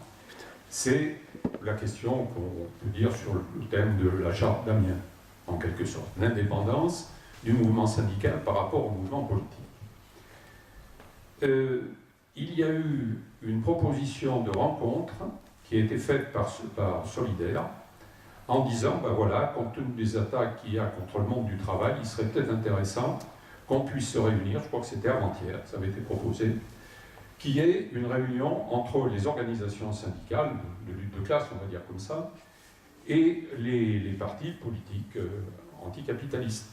c'est la question qu'on peut dire sur le thème de la charte d'Amiens, en quelque sorte, l'indépendance du mouvement syndical par rapport au mouvement politique. Il y a eu une proposition de rencontre qui a été faite par Solidaire en disant, ben voilà, compte tenu des attaques qu'il y a contre le monde du travail, il serait peut-être intéressant qu'on puisse se réunir, je crois que c'était avant-hier, ça avait été proposé, qu'il y ait une réunion entre les organisations syndicales, de lutte de classe, on va dire comme ça, et les partis politiques anticapitalistes.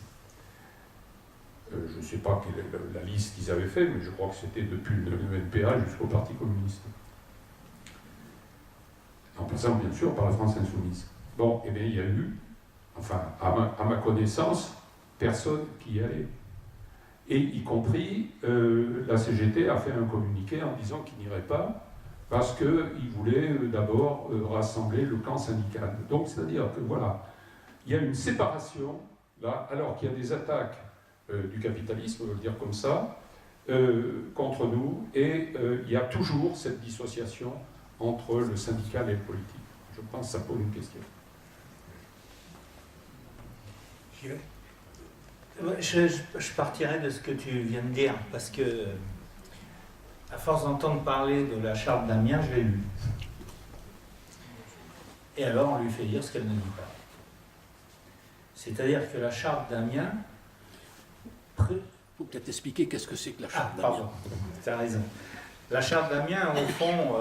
Je ne sais pas quelle est la liste qu'ils avaient fait, mais je crois que c'était depuis le NPA jusqu'au Parti communiste. En passant bien sûr par la France insoumise. Bon, eh bien il y a eu, enfin à ma connaissance, personne qui y allait. Et y compris, la CGT a fait un communiqué en disant qu'il n'irait pas parce qu'il voulait d'abord rassembler le camp syndical. Donc c'est-à-dire que voilà, il y a une séparation, là, alors qu'il y a des attaques du capitalisme, on va le dire comme ça, contre nous, et il y a toujours cette dissociation entre le syndical et le politique. Je pense que ça pose une question. Je partirai de ce que tu viens de dire, parce que, à force d'entendre parler de la charte d'Amiens, je l'ai lue. Et alors, on lui fait dire ce qu'elle ne dit pas. C'est-à-dire que la charte d'Amiens... Il faut peut-être expliquer qu'est-ce que c'est que la charte d'Amiens. Pardon, tu as raison. La charte d'Amiens, au fond,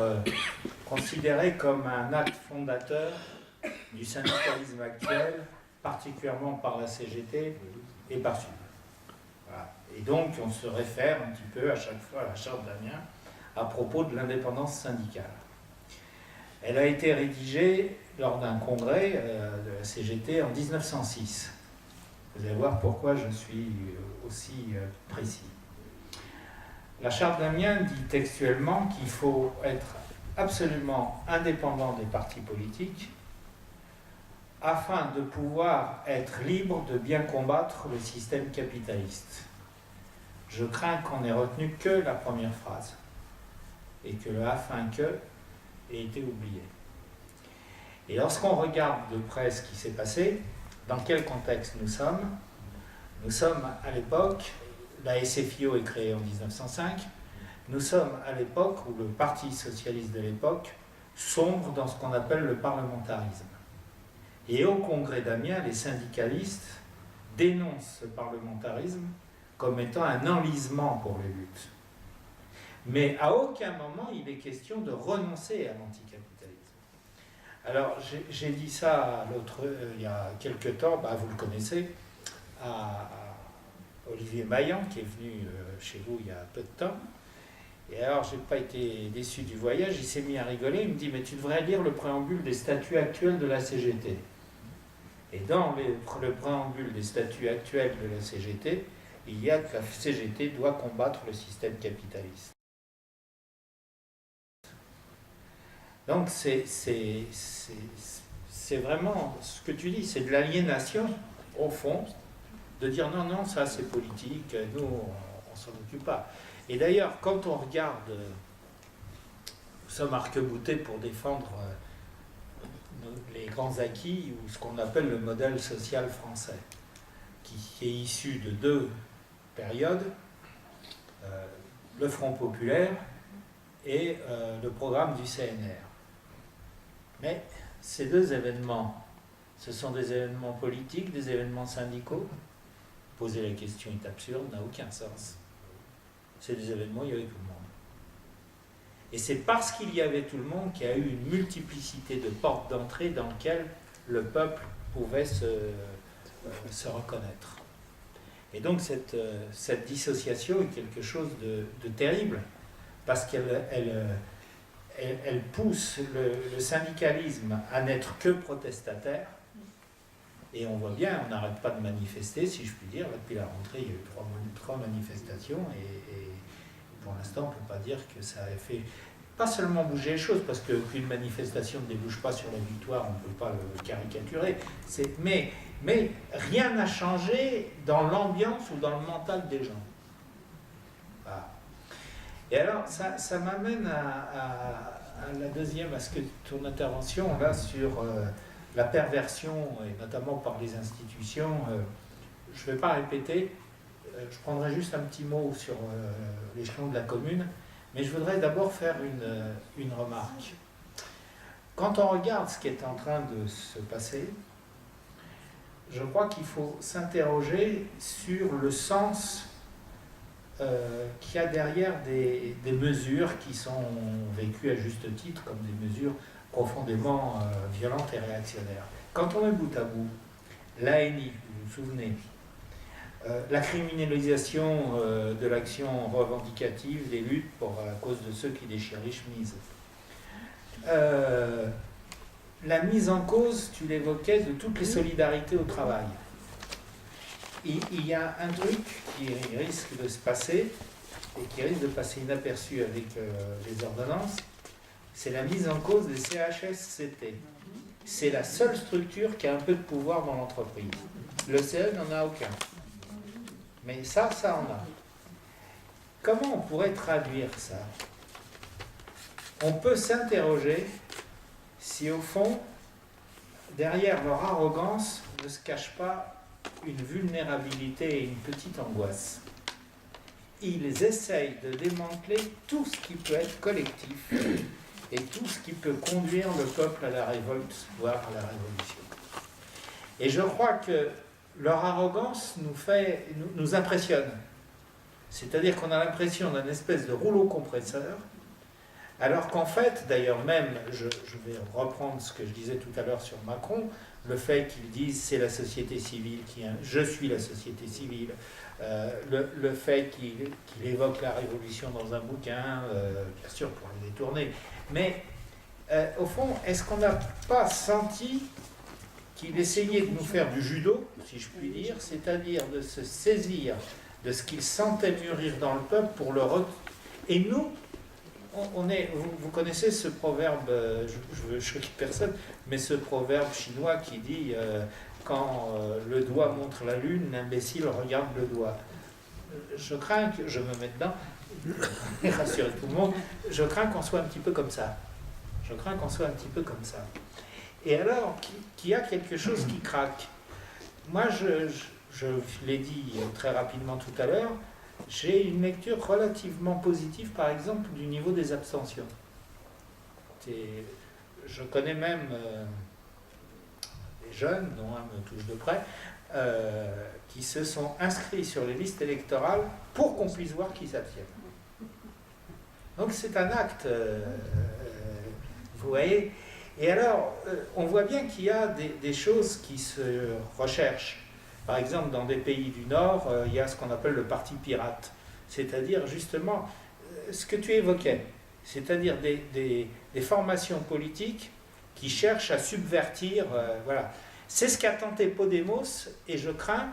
considérée comme un acte fondateur du syndicalisme actuel, particulièrement par la CGT et par SUD. Voilà. Et donc, on se réfère un petit peu à chaque fois à la charte d'Amiens à propos de l'indépendance syndicale. Elle a été rédigée lors d'un congrès de la CGT en 1906. Vous allez voir pourquoi je suis aussi précis. La charte d'Amiens dit textuellement qu'il faut être absolument indépendant des partis politiques afin de pouvoir être libre de bien combattre le système capitaliste. Je crains qu'on n'ait retenu que la première phrase et que le afin que ait été oublié. Et lorsqu'on regarde de près ce qui s'est passé, dans quel contexte nous sommes? Nous sommes à l'époque, la SFIO est créée en 1905, nous sommes à l'époque où le Parti socialiste de l'époque sombre dans ce qu'on appelle le parlementarisme. Et au congrès d'Amiens, les syndicalistes dénoncent ce parlementarisme comme étant un enlisement pour les luttes. Mais à aucun moment il est question de renoncer à l'anticapitalisme. Alors j'ai dit ça il y a quelque temps, vous le connaissez, à Olivier Maillan qui est venu chez vous il y a peu de temps. Et alors j'ai pas été déçu du voyage, il s'est mis à rigoler, il me dit mais tu devrais lire le préambule des statuts actuels de la CGT. Et dans le préambule des statuts actuels de la CGT, il y a que la CGT doit combattre le système capitaliste. Donc c'est vraiment ce que tu dis, c'est de l'aliénation, au fond, de dire non, ça c'est politique, nous on s'en occupe pas. Et d'ailleurs, quand on regarde, nous sommes arc-boutés pour défendre les grands acquis, ou ce qu'on appelle le modèle social français, qui est issu de deux périodes, le Front populaire et le programme du CNR. Mais ces deux événements, ce sont des événements politiques, des événements syndicaux. Poser la question est absurde, n'a aucun sens. C'est des événements où il y avait tout le monde. Et c'est parce qu'il y avait tout le monde qu'il y a eu une multiplicité de portes d'entrée dans lesquelles le peuple pouvait se reconnaître. Et donc cette dissociation est quelque chose de terrible, parce qu'elle pousse le syndicalisme à n'être que protestataire. Et on voit bien, on n'arrête pas de manifester, si je puis dire. Là, depuis la rentrée, il y a eu trois manifestations, et pour l'instant, on ne peut pas dire que ça ait fait pas seulement bouger les choses, parce qu'une manifestation ne débouche pas sur la victoire, on ne peut pas le caricaturer. Mais rien n'a changé dans l'ambiance ou dans le mental des gens. Voilà. Et alors, ça m'amène à la deuxième, à ce que ton intervention là sur la perversion, et notamment par les institutions. Je ne vais pas répéter, je prendrai juste un petit mot sur l'échelon de la commune, mais je voudrais d'abord faire une remarque. Quand on regarde ce qui est en train de se passer, je crois qu'il faut s'interroger sur le sens qu'il y a derrière des mesures qui sont vécues à juste titre comme des mesures profondément violentes et réactionnaires. Quand on met bout à bout l'ANI, vous vous souvenez, la criminalisation de l'action revendicative, des luttes à cause de ceux qui déchirent les chemises, la mise en cause, tu l'évoquais, de toutes les solidarités au travail. Il y a un truc qui risque de se passer, et qui risque de passer inaperçu avec les ordonnances, c'est la mise en cause des CHSCT. C'est la seule structure qui a un peu de pouvoir dans l'entreprise. Le CE n'en a aucun. Mais ça en a. Comment on pourrait traduire ça? On peut s'interroger si au fond, derrière leur arrogance, ne se cache pas une vulnérabilité et une petite angoisse. Ils essayent de démanteler tout ce qui peut être collectif et tout ce qui peut conduire le peuple à la révolte, voire à la révolution. Et je crois que leur arrogance nous impressionne. C'est-à-dire qu'on a l'impression d'un espèce de rouleau compresseur, alors qu'en fait, d'ailleurs même, je vais reprendre ce que je disais tout à l'heure sur Macron, le fait qu'il dise c'est la société civile je suis la société civile, le fait qu'il évoque la révolution dans un bouquin, bien sûr pour le détourner, mais au fond, est-ce qu'on n'a pas senti qu'il essayait de nous faire du judo, si je puis dire, c'est-à-dire de se saisir de ce qu'il sentait mûrir dans le peuple pour le et nous, vous connaissez ce proverbe, je veux choquer personne, mais ce proverbe chinois qui dit quand le doigt montre la lune, l'imbécile regarde le doigt. Je crains que, je me mets dedans, et rassurer tout le monde, je crains qu'on soit un petit peu comme ça. Je crains qu'on soit un petit peu comme ça. Et alors, qu'il y a quelque chose qui craque. Moi, je l'ai dit très rapidement tout à l'heure, j'ai une lecture relativement positive, par exemple, du niveau des abstentions. Je connais même des jeunes, dont un me touche de près, qui se sont inscrits sur les listes électorales pour qu'on puisse voir qui s'abstiennent. Donc c'est un acte, vous voyez. Et alors, on voit bien qu'il y a des choses qui se recherchent. Par exemple, dans des pays du Nord, il y a ce qu'on appelle le parti pirate, c'est-à-dire justement ce que tu évoquais, c'est-à-dire des formations politiques qui cherchent à subvertir, voilà. C'est ce qu'a tenté Podemos, et je crains,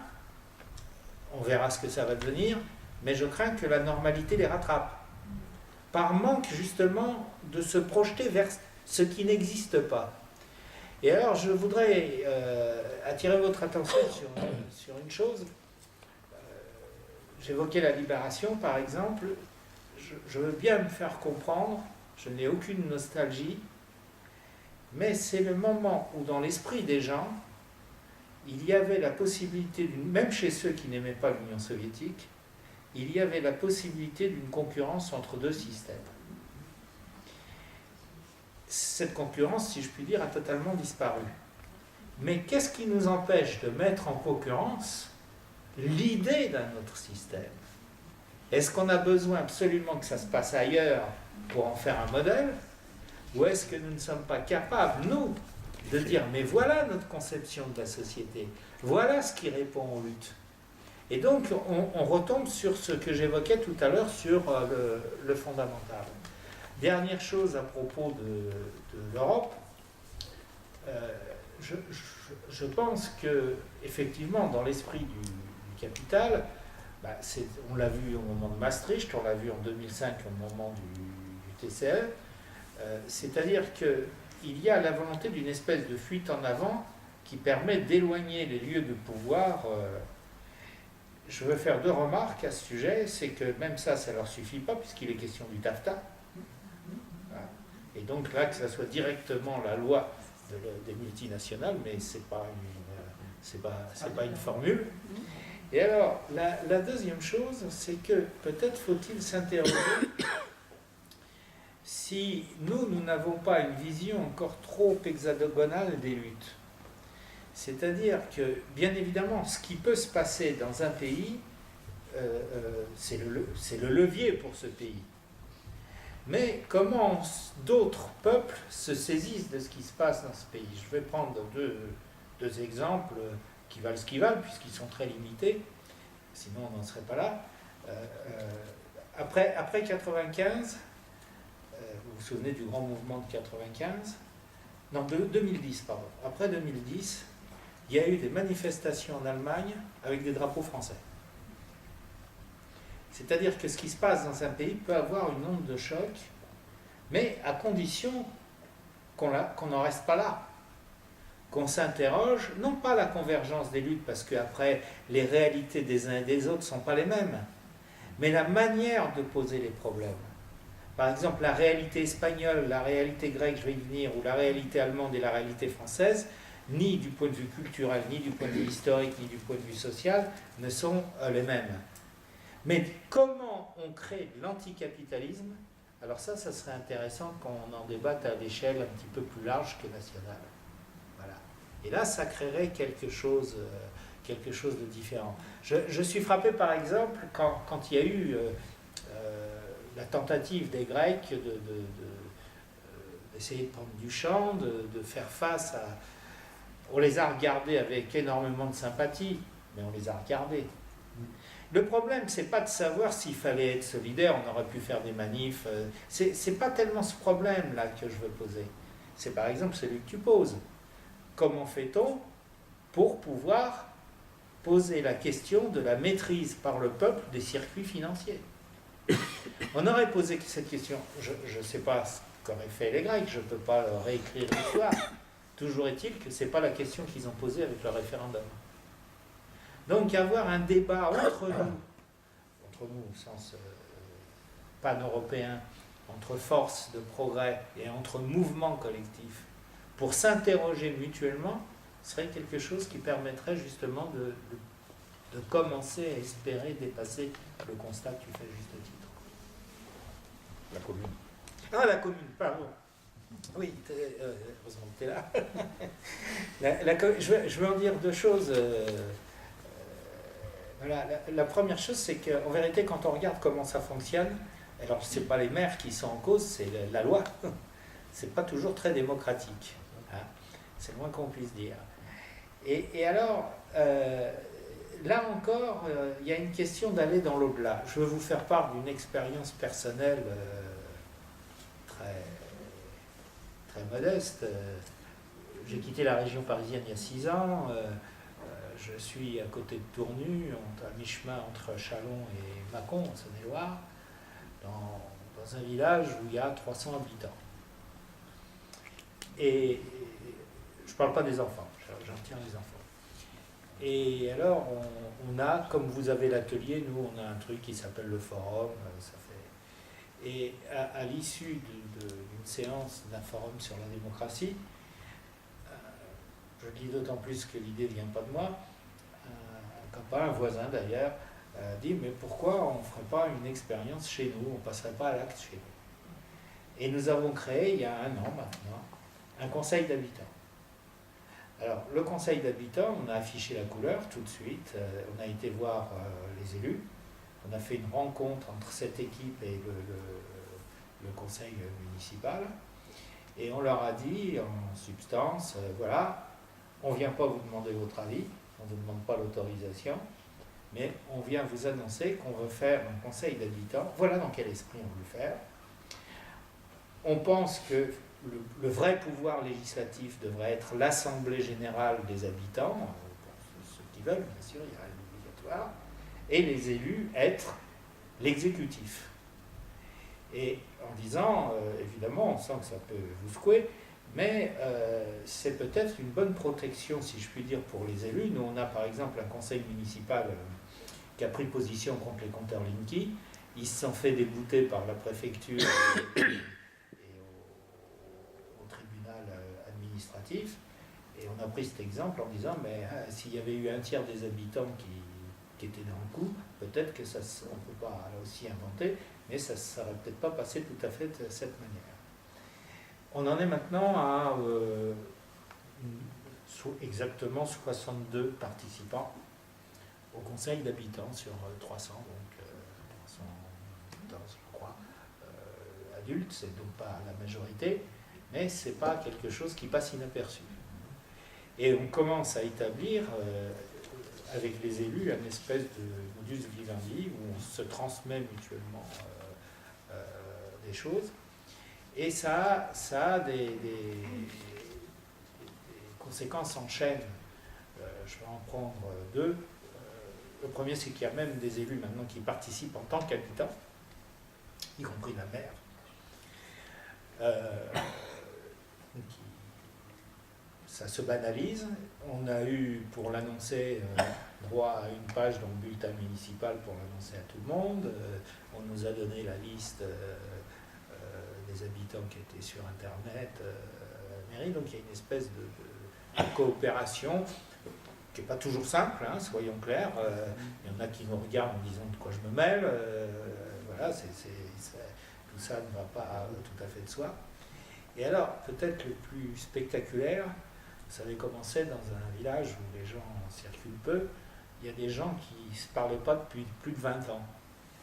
on verra ce que ça va devenir, mais je crains que la normalité les rattrape, par manque justement de se projeter vers ce qui n'existe pas. Et alors, je voudrais attirer votre attention sur une chose. J'évoquais la libération, par exemple. Je veux bien me faire comprendre, je n'ai aucune nostalgie, mais c'est le moment où, dans l'esprit des gens, il y avait la possibilité, même chez ceux qui n'aimaient pas l'Union soviétique, il y avait la possibilité d'une concurrence entre deux systèmes. cette concurrence, si je puis dire, a totalement disparu. Mais qu'est-ce qui nous empêche de mettre en concurrence l'idée d'un autre système? Est-ce qu'on a besoin absolument que ça se passe ailleurs pour en faire un modèle? Ou est-ce que nous ne sommes pas capables, nous, de dire, mais voilà notre conception de la société, voilà ce qui répond aux luttes. Et donc, on retombe sur ce que j'évoquais tout à l'heure sur le fondamental. Dernière chose à propos de l'Europe, je pense que, effectivement, dans l'esprit du capital, on l'a vu au moment de Maastricht, on l'a vu en 2005 au moment du TCE, c'est-à-dire qu'il y a la volonté d'une espèce de fuite en avant qui permet d'éloigner les lieux de pouvoir. Je veux faire 2 remarques à ce sujet, c'est que même ça ne leur suffit pas, puisqu'il est question du TAFTA. Et donc là, que ça soit directement la loi des multinationales, mais ce n'est pas une formule. Et alors, la deuxième chose, c'est que peut-être faut-il s'interroger si nous n'avons pas une vision encore trop hexagonale des luttes. C'est-à-dire que, bien évidemment, ce qui peut se passer dans un pays, c'est le levier pour ce pays. Mais comment d'autres peuples se saisissent de ce qui se passe dans ce pays? Je vais prendre deux exemples qui valent ce qu'ils valent, puisqu'ils sont très limités, sinon on n'en serait pas là. Après 1995, vous vous souvenez du grand mouvement de 1995? Non, 2010, pardon. Après 2010, il y a eu des manifestations en Allemagne avec des drapeaux français. C'est-à-dire que ce qui se passe dans un pays peut avoir une onde de choc, mais à condition qu'on n'en reste pas là. Qu'on s'interroge, non pas la convergence des luttes, parce qu'après, les réalités des uns et des autres ne sont pas les mêmes, mais la manière de poser les problèmes. Par exemple, la réalité espagnole, la réalité grecque, je vais y venir, ou la réalité allemande et la réalité française, ni du point de vue culturel, ni du point de vue historique, ni du point de vue social, ne sont les mêmes. Mais comment on crée de l'anticapitalisme? Alors ça serait intéressant qu'on en débatte à l'échelle un petit peu plus large que nationale. Voilà. Et là, ça créerait quelque chose de différent. Je suis frappé, par exemple, quand il y a eu la tentative des Grecs d'essayer de prendre du champ, de faire face à... On les a regardés avec énormément de sympathie, mais on les a regardés. Le problème, c'est pas de savoir s'il fallait être solidaire, on aurait pu faire des manifs. C'est pas tellement ce problème-là que je veux poser. C'est par exemple celui que tu poses. Comment fait-on pour pouvoir poser la question de la maîtrise par le peuple des circuits financiers? On aurait posé cette question. Je ne sais pas ce qu'auraient fait les Grecs, je ne peux pas réécrire l'histoire. Toujours est-il que ce n'est pas la question qu'ils ont posée avec le référendum. Donc avoir un débat entre nous au sens pan-européen, entre forces de progrès et entre mouvements collectifs, pour s'interroger mutuellement, serait quelque chose qui permettrait justement de commencer à espérer dépasser le constat que tu fais juste titre. La commune. Ah, la commune, pardon. Oui, heureusement que tu es là. Je veux en dire 2 choses. Voilà, la première chose, c'est qu'en vérité, quand on regarde comment ça fonctionne, alors ce n'est pas les maires qui sont en cause, c'est la loi. C'est pas toujours très démocratique. Hein. C'est le moins qu'on puisse dire. Et alors, là encore, il y a une question d'aller dans l'au-delà. Je veux vous faire part d'une expérience personnelle très modeste. J'ai quitté la région parisienne il y a 6 ans. Je suis à côté de Tournu, à mi-chemin entre Châlons et Mâcon, en Saône-et-Loire, dans un village où il y a 300 habitants. Et je ne parle pas des enfants, j'en retiens les enfants. Et alors, on a, comme vous avez l'atelier, nous, on a un truc qui s'appelle le forum. Et à l'issue d'une séance d'un forum sur la démocratie, je le dis d'autant plus que l'idée ne vient pas de moi, un copain, un voisin d'ailleurs, dit « mais pourquoi on ne ferait pas une expérience chez nous, on ne passerait pas à l'acte chez nous ?» Et nous avons créé, il y a 1 an maintenant, un conseil d'habitants. Alors, le conseil d'habitants, on a affiché la couleur tout de suite, on a été voir les élus, on a fait une rencontre entre cette équipe et le conseil municipal, et on leur a dit, en substance, voilà, on ne vient pas vous demander votre avis, on ne vous demande pas l'autorisation, mais on vient vous annoncer qu'on veut faire un conseil d'habitants, voilà dans quel esprit on veut le faire. On pense que le vrai pouvoir législatif devrait être l'Assemblée générale des habitants, pour ceux qui veulent, bien sûr, il y a rien d'obligatoire, et les élus être l'exécutif. Et en disant, évidemment, on sent que ça peut vous secouer, mais c'est peut-être une bonne protection, si je puis dire, pour les élus. Nous, on a par exemple un conseil municipal qui a pris position contre les compteurs Linky. Ils se sont fait débouter par la préfecture administratif, et on a pris cet exemple en disant mais s'il y avait eu 1/3 des habitants qui étaient dans le coup, peut-être que ça, on ne peut pas là aussi inventer, mais ça ne serait peut-être pas passé tout à fait de cette manière. On en est maintenant à exactement 62 participants au conseil d'habitants sur 300, donc 314 je crois, adultes, c'est donc pas la majorité, mais ce n'est pas quelque chose qui passe inaperçu. Et on commence à établir, avec les élus, une espèce de modus vivendi où on se transmet mutuellement des choses. Et ça a des conséquences en chaîne. Je vais en prendre 2. Le premier, c'est qu'il y a même des élus maintenant qui participent en tant qu'habitants, y compris la maire. Ça se banalise. On a eu, pour l'annoncer, droit à une page dans le bulletin municipal pour l'annoncer à tout le monde. On nous a donné la liste des habitants qui étaient sur Internet à la mairie. Donc il y a une espèce de coopération qui n'est pas toujours simple, hein, soyons clairs. Il y en a qui nous regardent en disant de quoi je me mêle. Voilà, tout ça ne va pas tout à fait de soi. Et alors, peut-être le plus spectaculaire, ça avait commencé dans un village où les gens circulent peu. Il y a des gens qui ne se parlaient pas depuis plus de 20 ans.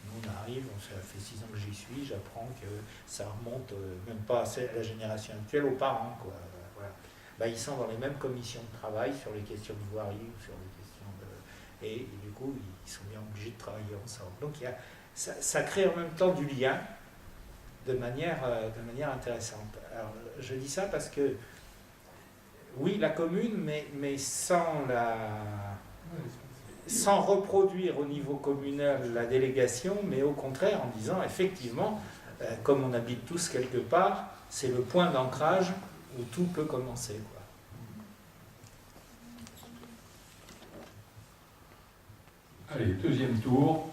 Nous, on arrive, ça fait 6 ans que j'y suis, j'apprends que ça remonte même pas à la génération actuelle, aux parents, quoi. Voilà. Ben, ils sont dans les mêmes commissions de travail sur les questions de voirie ou sur les questions de... Et du coup, ils sont bien obligés de travailler ensemble. Donc, ça crée en même temps du lien de manière intéressante. Alors, je dis ça parce que, oui, la commune, mais sans reproduire au niveau communal la délégation, mais au contraire en disant, effectivement, comme on habite tous quelque part, c'est le point d'ancrage où tout peut commencer, quoi. Allez, deuxième tour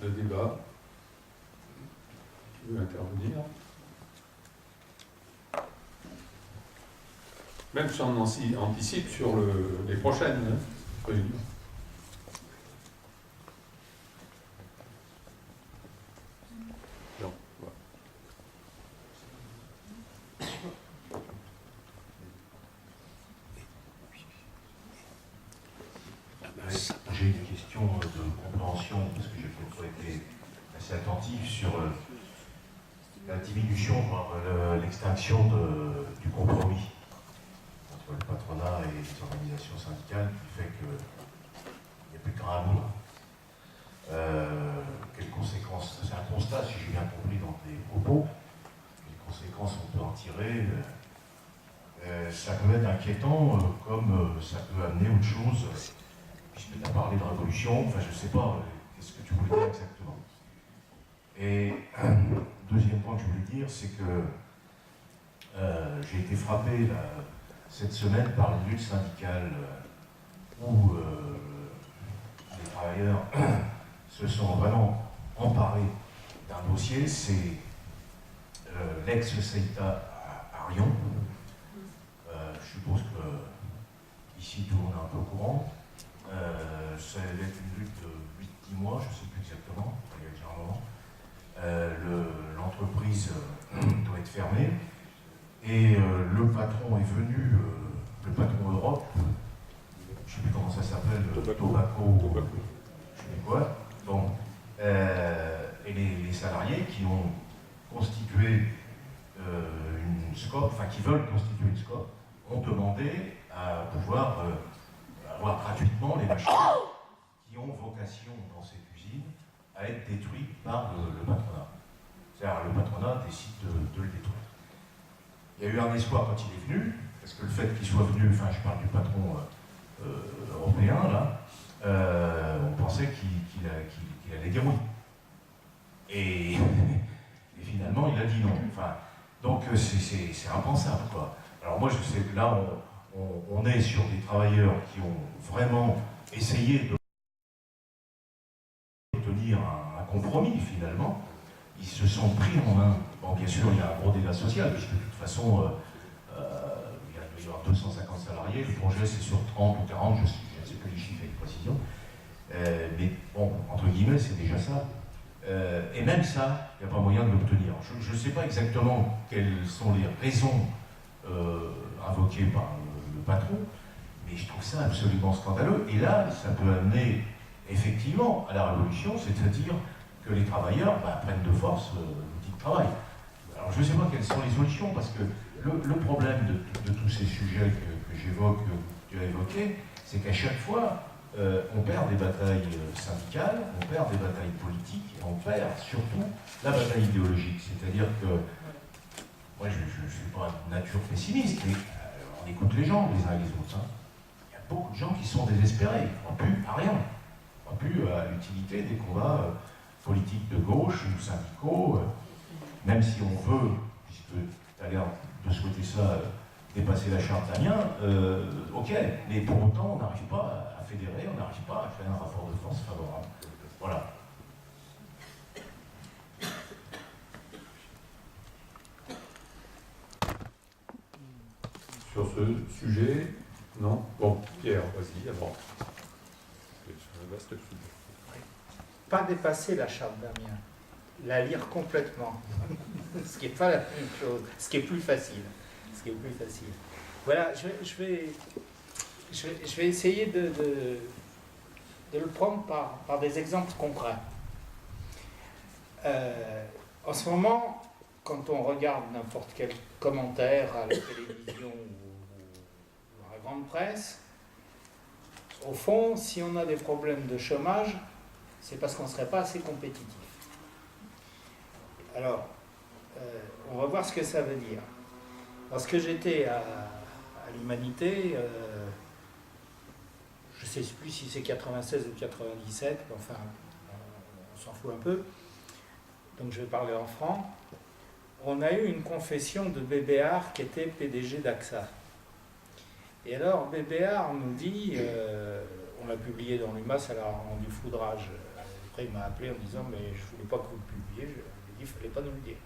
de débat. Qui veut intervenir? Même si on anticipe sur les prochaines réunions. Non. J'ai une question de compréhension, parce que j'ai peut-être été assez attentif sur la diminution, voire l'extinction du compromis entre le patronat et les organisations syndicales, qui fait qu'il n'y a plus de grain à moudre. Quelles conséquences? C'est un constat, si j'ai bien compris dans tes propos. Quelles conséquences on peut en tirer? Ça peut être inquiétant, comme ça peut amener autre chose. Puisque tu as parlé de révolution, enfin je ne sais pas, qu'est-ce que tu voulais dire exactement? Et deuxième point que je voulais dire, c'est que j'ai été frappé cette semaine par une lutte syndicale où les travailleurs se sont vraiment emparés d'un dossier. C'est l'ex-CETA à Rion. Je suppose que ici tout le monde est un peu au courant. Ça va être une lutte de 8-10 mois, je ne sais plus exactement, il y a déjà un moment. L'entreprise doit être fermée. Et le patron est venu, le patron Europe, je ne sais plus comment ça s'appelle, Tobacco, je ne sais plus quoi. Bon, et les salariés qui ont constitué une SCOP, enfin qui veulent constituer une SCOP, ont demandé à pouvoir avoir gratuitement les machines qui ont vocation dans cette usine à être détruites par le patronat. C'est-à-dire le patronat décide de le détruire. Il y a eu un espoir quand il est venu, parce que le fait qu'il soit venu, enfin je parle du patron européen, là, on pensait qu'il allait dire oui. Et finalement, il a dit non. Enfin, donc c'est impensable, quoi. Alors moi, je sais que là, on est sur des travailleurs qui ont vraiment essayé d'obtenir un compromis, finalement. Ils se sont pris en main. Bon, bien sûr, il y a un gros débat social, puisque de toute façon, il doit y avoir 250 salariés. Le projet, c'est sur 30 ou 40, je ne sais plus les chiffres avec précision. Mais bon, entre guillemets, c'est déjà ça. Et même ça, il n'y a pas moyen de l'obtenir. Je ne sais pas exactement quelles sont les raisons invoquées par le patron, mais je trouve ça absolument scandaleux. Et là, ça peut amener effectivement à la révolution, c'est-à-dire que les travailleurs prennent de force l'outil de travail. Alors je ne sais pas quelles sont les solutions, parce que le problème de tous ces sujets que j'évoque, que tu as évoqués, c'est qu'à chaque fois, on perd des batailles syndicales, on perd des batailles politiques, et on perd surtout la bataille idéologique. C'est-à-dire que, moi je ne suis pas de nature pessimiste, mais on écoute les gens les uns et les autres. Hein. Il y a beaucoup de gens qui sont désespérés, ils ne croient plus à rien, ils ne croient plus à l'utilité des combats politiques de gauche ou syndicaux, même si on veut, puisque tu as l'air de souhaiter ça, dépasser la charte d'Amiens, ok, mais pour autant on n'arrive pas à fédérer, on n'arrive pas à faire un rapport de force favorable. Voilà. Sur ce sujet, non? Bon, Pierre, vas-y, avant. C'est un vaste sujet. Pas dépasser la charte d'Amiens, la lire complètement, ce qui n'est pas la même chose, ce qui est plus facile. Voilà, je vais essayer de le prendre par des exemples concrets. En ce moment, quand on regarde n'importe quel commentaire à la télévision ou à la grande presse, au fond, si on a des problèmes de chômage, c'est parce qu'on ne serait pas assez compétitif. Alors, on va voir ce que ça veut dire. Lorsque j'étais à l'Humanité, je ne sais plus si c'est 96 ou 97, enfin, on s'en fout un peu, donc je vais parler en franc. On a eu une confession de Bébéar qui était PDG d'AXA. Et alors Bébéar nous dit, on l'a publié dans l'UMA, ça l'a rendu foudrage. Après il m'a appelé en disant mais je ne voulais pas que vous le publiez, je lui ai dit il ne fallait pas nous le dire.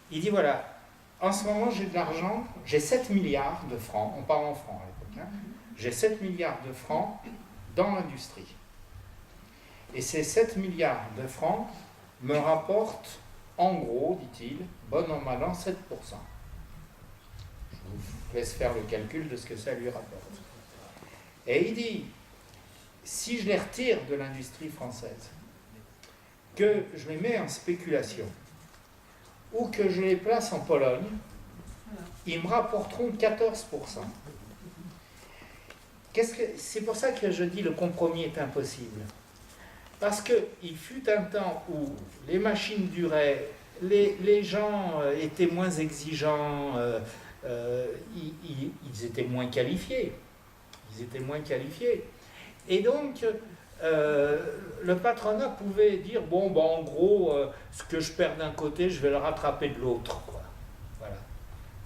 Il dit voilà, en ce moment j'ai de l'argent, j'ai 7 milliards de francs, on parle en francs à l'époque, hein, j'ai 7 milliards de francs dans l'industrie. Et ces 7 milliards de francs me rapportent, en gros, dit-il, bon an mal an, 7%. Je vous laisse faire le calcul de ce que ça lui rapporte. Et il dit, si je les retire de l'industrie française, que je les mets en spéculation, ou que je les place en Pologne, ils me rapporteront 14%. C'est pour ça que je dis le compromis est impossible. Parce qu'il fut un temps où les machines duraient, les gens étaient moins exigeants, ils étaient moins qualifiés. Et donc, le patronat pouvait dire, bon, ben, en gros, ce que je perds d'un côté, je vais le rattraper de l'autre. Voilà.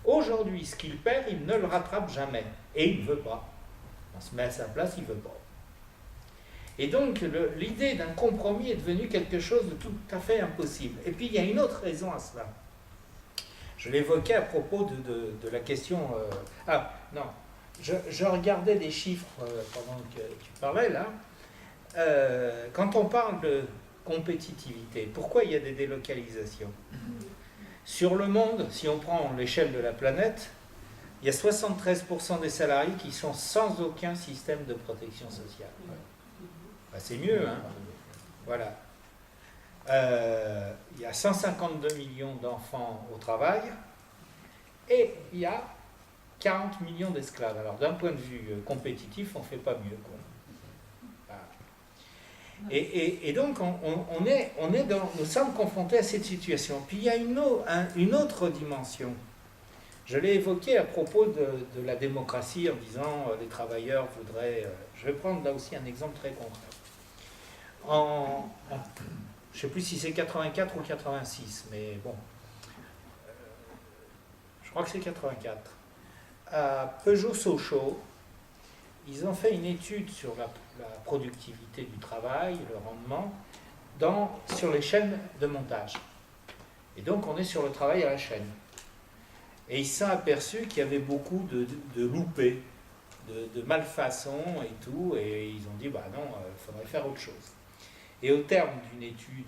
Aujourd'hui, ce qu'il perd, il ne le rattrape jamais. Et il ne veut pas. On se met à sa place, il ne veut pas. Et donc, l'idée d'un compromis est devenue quelque chose de tout à fait impossible. Et puis, il y a une autre raison à cela. Je l'évoquais à propos de la question... non. Je regardais des chiffres pendant que tu parlais, là. Quand on parle compétitivité. Pourquoi il y a des délocalisations? Sur le monde, si on prend l'échelle de la planète, il y a 73% des salariés qui sont sans aucun système de protection sociale. Ben, c'est mieux, hein? Voilà. Il y a 152 millions d'enfants au travail et il y a 40 millions d'esclaves. Alors d'un point de vue compétitif, on ne fait pas mieux, quoi. Voilà. Et donc nous sommes confrontés à cette situation. Puis il y a une autre dimension. Je l'ai évoqué à propos de la démocratie en disant les travailleurs voudraient... je vais prendre là aussi un exemple très concret. Je ne sais plus si c'est 84 ou 86, mais bon, je crois que c'est 84. À Peugeot-Sochaux, ils ont fait une étude sur la productivité du travail, le rendement, sur les chaînes de montage. Et donc on est sur le travail à la chaîne. Et ils se sont aperçus qu'il y avait beaucoup de loupés, de malfaçons et tout, et ils ont dit, bah non, il faudrait faire autre chose. Et au terme d'une étude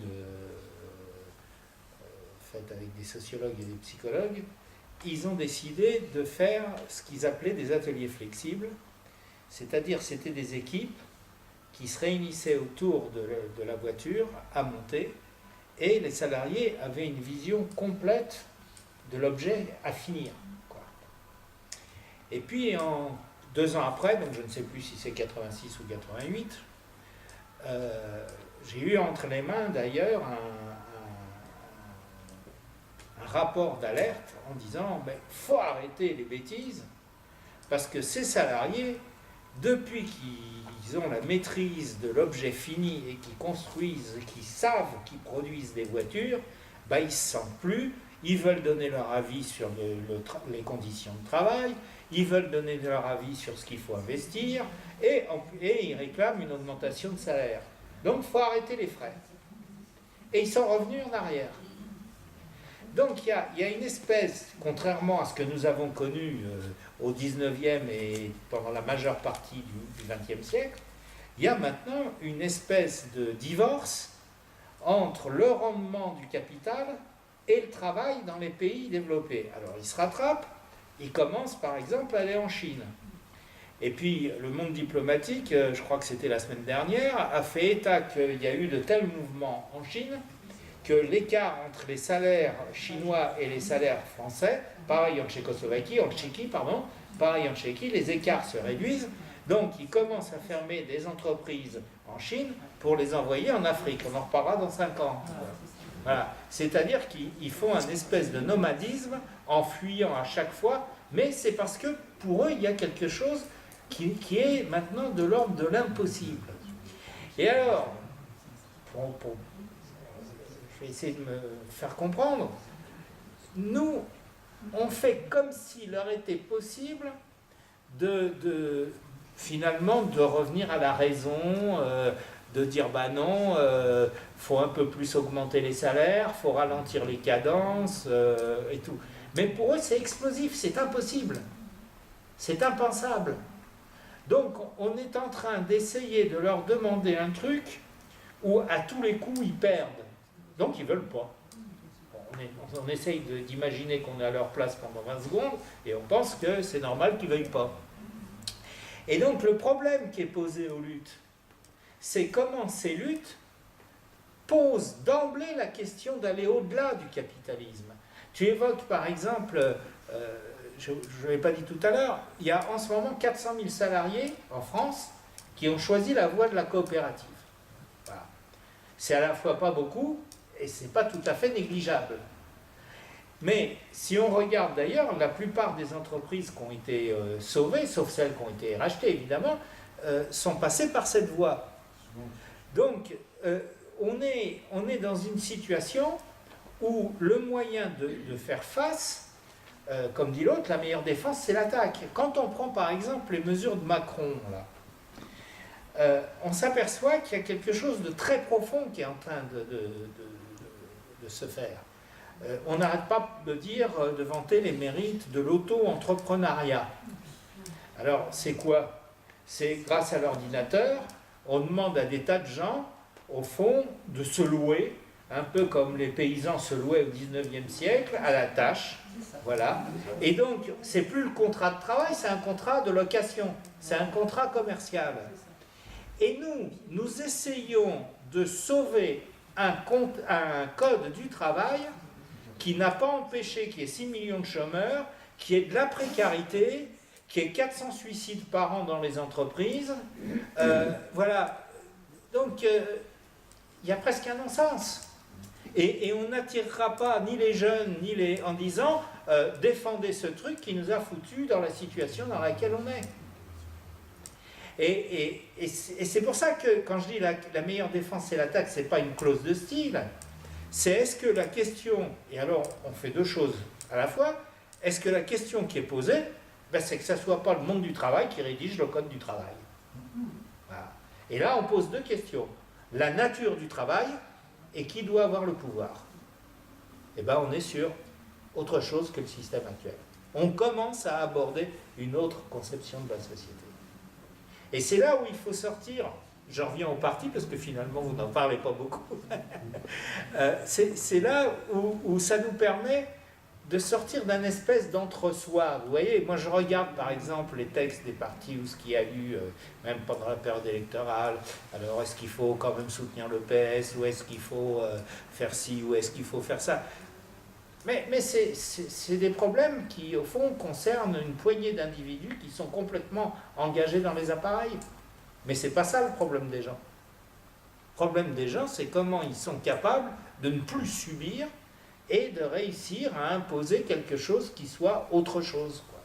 faite avec des sociologues et des psychologues, ils ont décidé de faire ce qu'ils appelaient des ateliers flexibles, c'est-à-dire c'était des équipes qui se réunissaient autour de la voiture à monter, et les salariés avaient une vision complète de l'objet à finir, quoi. Et puis 2 ans après, donc je ne sais plus si c'est 86 ou 88, j'ai eu entre les mains d'ailleurs un rapport d'alerte en disant il faut arrêter les bêtises parce que ces salariés, depuis qu'ils ont la maîtrise de l'objet fini et qu'ils construisent, qu'ils savent qu'ils produisent des voitures, ils ne se sentent plus, ils veulent donner leur avis sur les conditions de travail, ils veulent donner leur avis sur ce qu'il faut investir et ils réclament une augmentation de salaire. Donc il faut arrêter les frais. Et ils sont revenus en arrière. Donc il y a une espèce, contrairement à ce que nous avons connu au 19e et pendant la majeure partie du 20e siècle, il y a maintenant une espèce de divorce entre le rendement du capital et le travail dans les pays développés. Alors ils se rattrapent, ils commencent par exemple à aller en Chine. Et puis le monde diplomatique, je crois que c'était la semaine dernière, a fait état qu'il y a eu de tels mouvements en Chine que l'écart entre les salaires chinois et les salaires français, pareil en Tchéquie, pareil en Tchéquie, les écarts se réduisent. Donc ils commencent à fermer des entreprises en Chine pour les envoyer en Afrique. On en reparlera dans 5 ans. Voilà. C'est-à-dire qu'ils font un espèce de nomadisme en fuyant à chaque fois, mais c'est parce que pour eux, il y a quelque chose qui est maintenant de l'ordre de l'impossible. Et alors, je vais essayer de me faire comprendre, nous, on fait comme s'il leur était possible finalement de revenir à la raison, de dire non, faut un peu plus augmenter les salaires, faut ralentir les cadences et tout. Mais pour eux, c'est explosif, c'est impossible, c'est impensable. Donc, on est en train d'essayer de leur demander un truc où, à tous les coups, ils perdent. Donc, ils ne veulent pas. On essaye d'imaginer qu'on est à leur place pendant 20 secondes et on pense que c'est normal qu'ils ne veuillent pas. Et donc, le problème qui est posé aux luttes, c'est comment ces luttes posent d'emblée la question d'aller au-delà du capitalisme. Tu évoques, par exemple... je ne l'ai pas dit tout à l'heure, il y a en ce moment 400 000 salariés en France qui ont choisi la voie de la coopérative. Voilà. C'est à la fois pas beaucoup et c'est pas tout à fait négligeable. Mais si on regarde d'ailleurs, la plupart des entreprises qui ont été sauvées, sauf celles qui ont été rachetées évidemment, sont passées par cette voie. Donc on est dans une situation où le moyen de faire face, comme dit l'autre, la meilleure défense, c'est l'attaque. Quand on prend par exemple les mesures de Macron, là, on s'aperçoit qu'il y a quelque chose de très profond qui est en train de se faire. On n'arrête pas de vanter les mérites de l'auto-entrepreneuriat. Alors, c'est quoi? C'est grâce à l'ordinateur, on demande à des tas de gens, au fond, de se louer, un peu comme les paysans se louaient au XIXe siècle, à la tâche. Voilà. Et donc, c'est plus le contrat de travail, c'est un contrat de location, c'est un contrat commercial. Et nous essayons de sauver un code du travail qui n'a pas empêché qu'il y ait 6 millions de chômeurs, qu'il y ait de la précarité, qu'il y ait 400 suicides par an dans les entreprises. Voilà. Donc, il y a presque un non-sens. Et on n'attirera pas ni les jeunes, ni en disant défendez ce truc qui nous a foutus dans la situation dans laquelle on est. Et c'est pour ça que quand je dis la meilleure défense c'est l'attaque, c'est pas une clause de style, c'est est-ce que la question, et alors on fait deux choses à la fois, est-ce que la question qui est posée, ben c'est que ça ne soit pas le monde du travail qui rédige le code du travail. Voilà. Et là on pose deux questions, la nature du travail et qui doit avoir le pouvoir. Et ben on est sur autre chose que le système actuel. On commence à aborder une autre conception de la société. Et c'est là où il faut sortir, j'en reviens au parti parce que finalement vous n'en parlez pas beaucoup, c'est là où ça nous permet de sortir d'un espèce d'entre-soi. Vous voyez, moi je regarde par exemple les textes des partis ou ce qu'il y a eu, même pendant la période électorale, alors est-ce qu'il faut quand même soutenir le PS, ou est-ce qu'il faut faire ci, ou est-ce qu'il faut faire ça. Mais c'est des problèmes qui, au fond, concernent une poignée d'individus qui sont complètement engagés dans les appareils. Mais c'est pas ça le problème des gens. Le problème des gens, c'est comment ils sont capables de ne plus subir et de réussir à imposer quelque chose qui soit autre chose, quoi.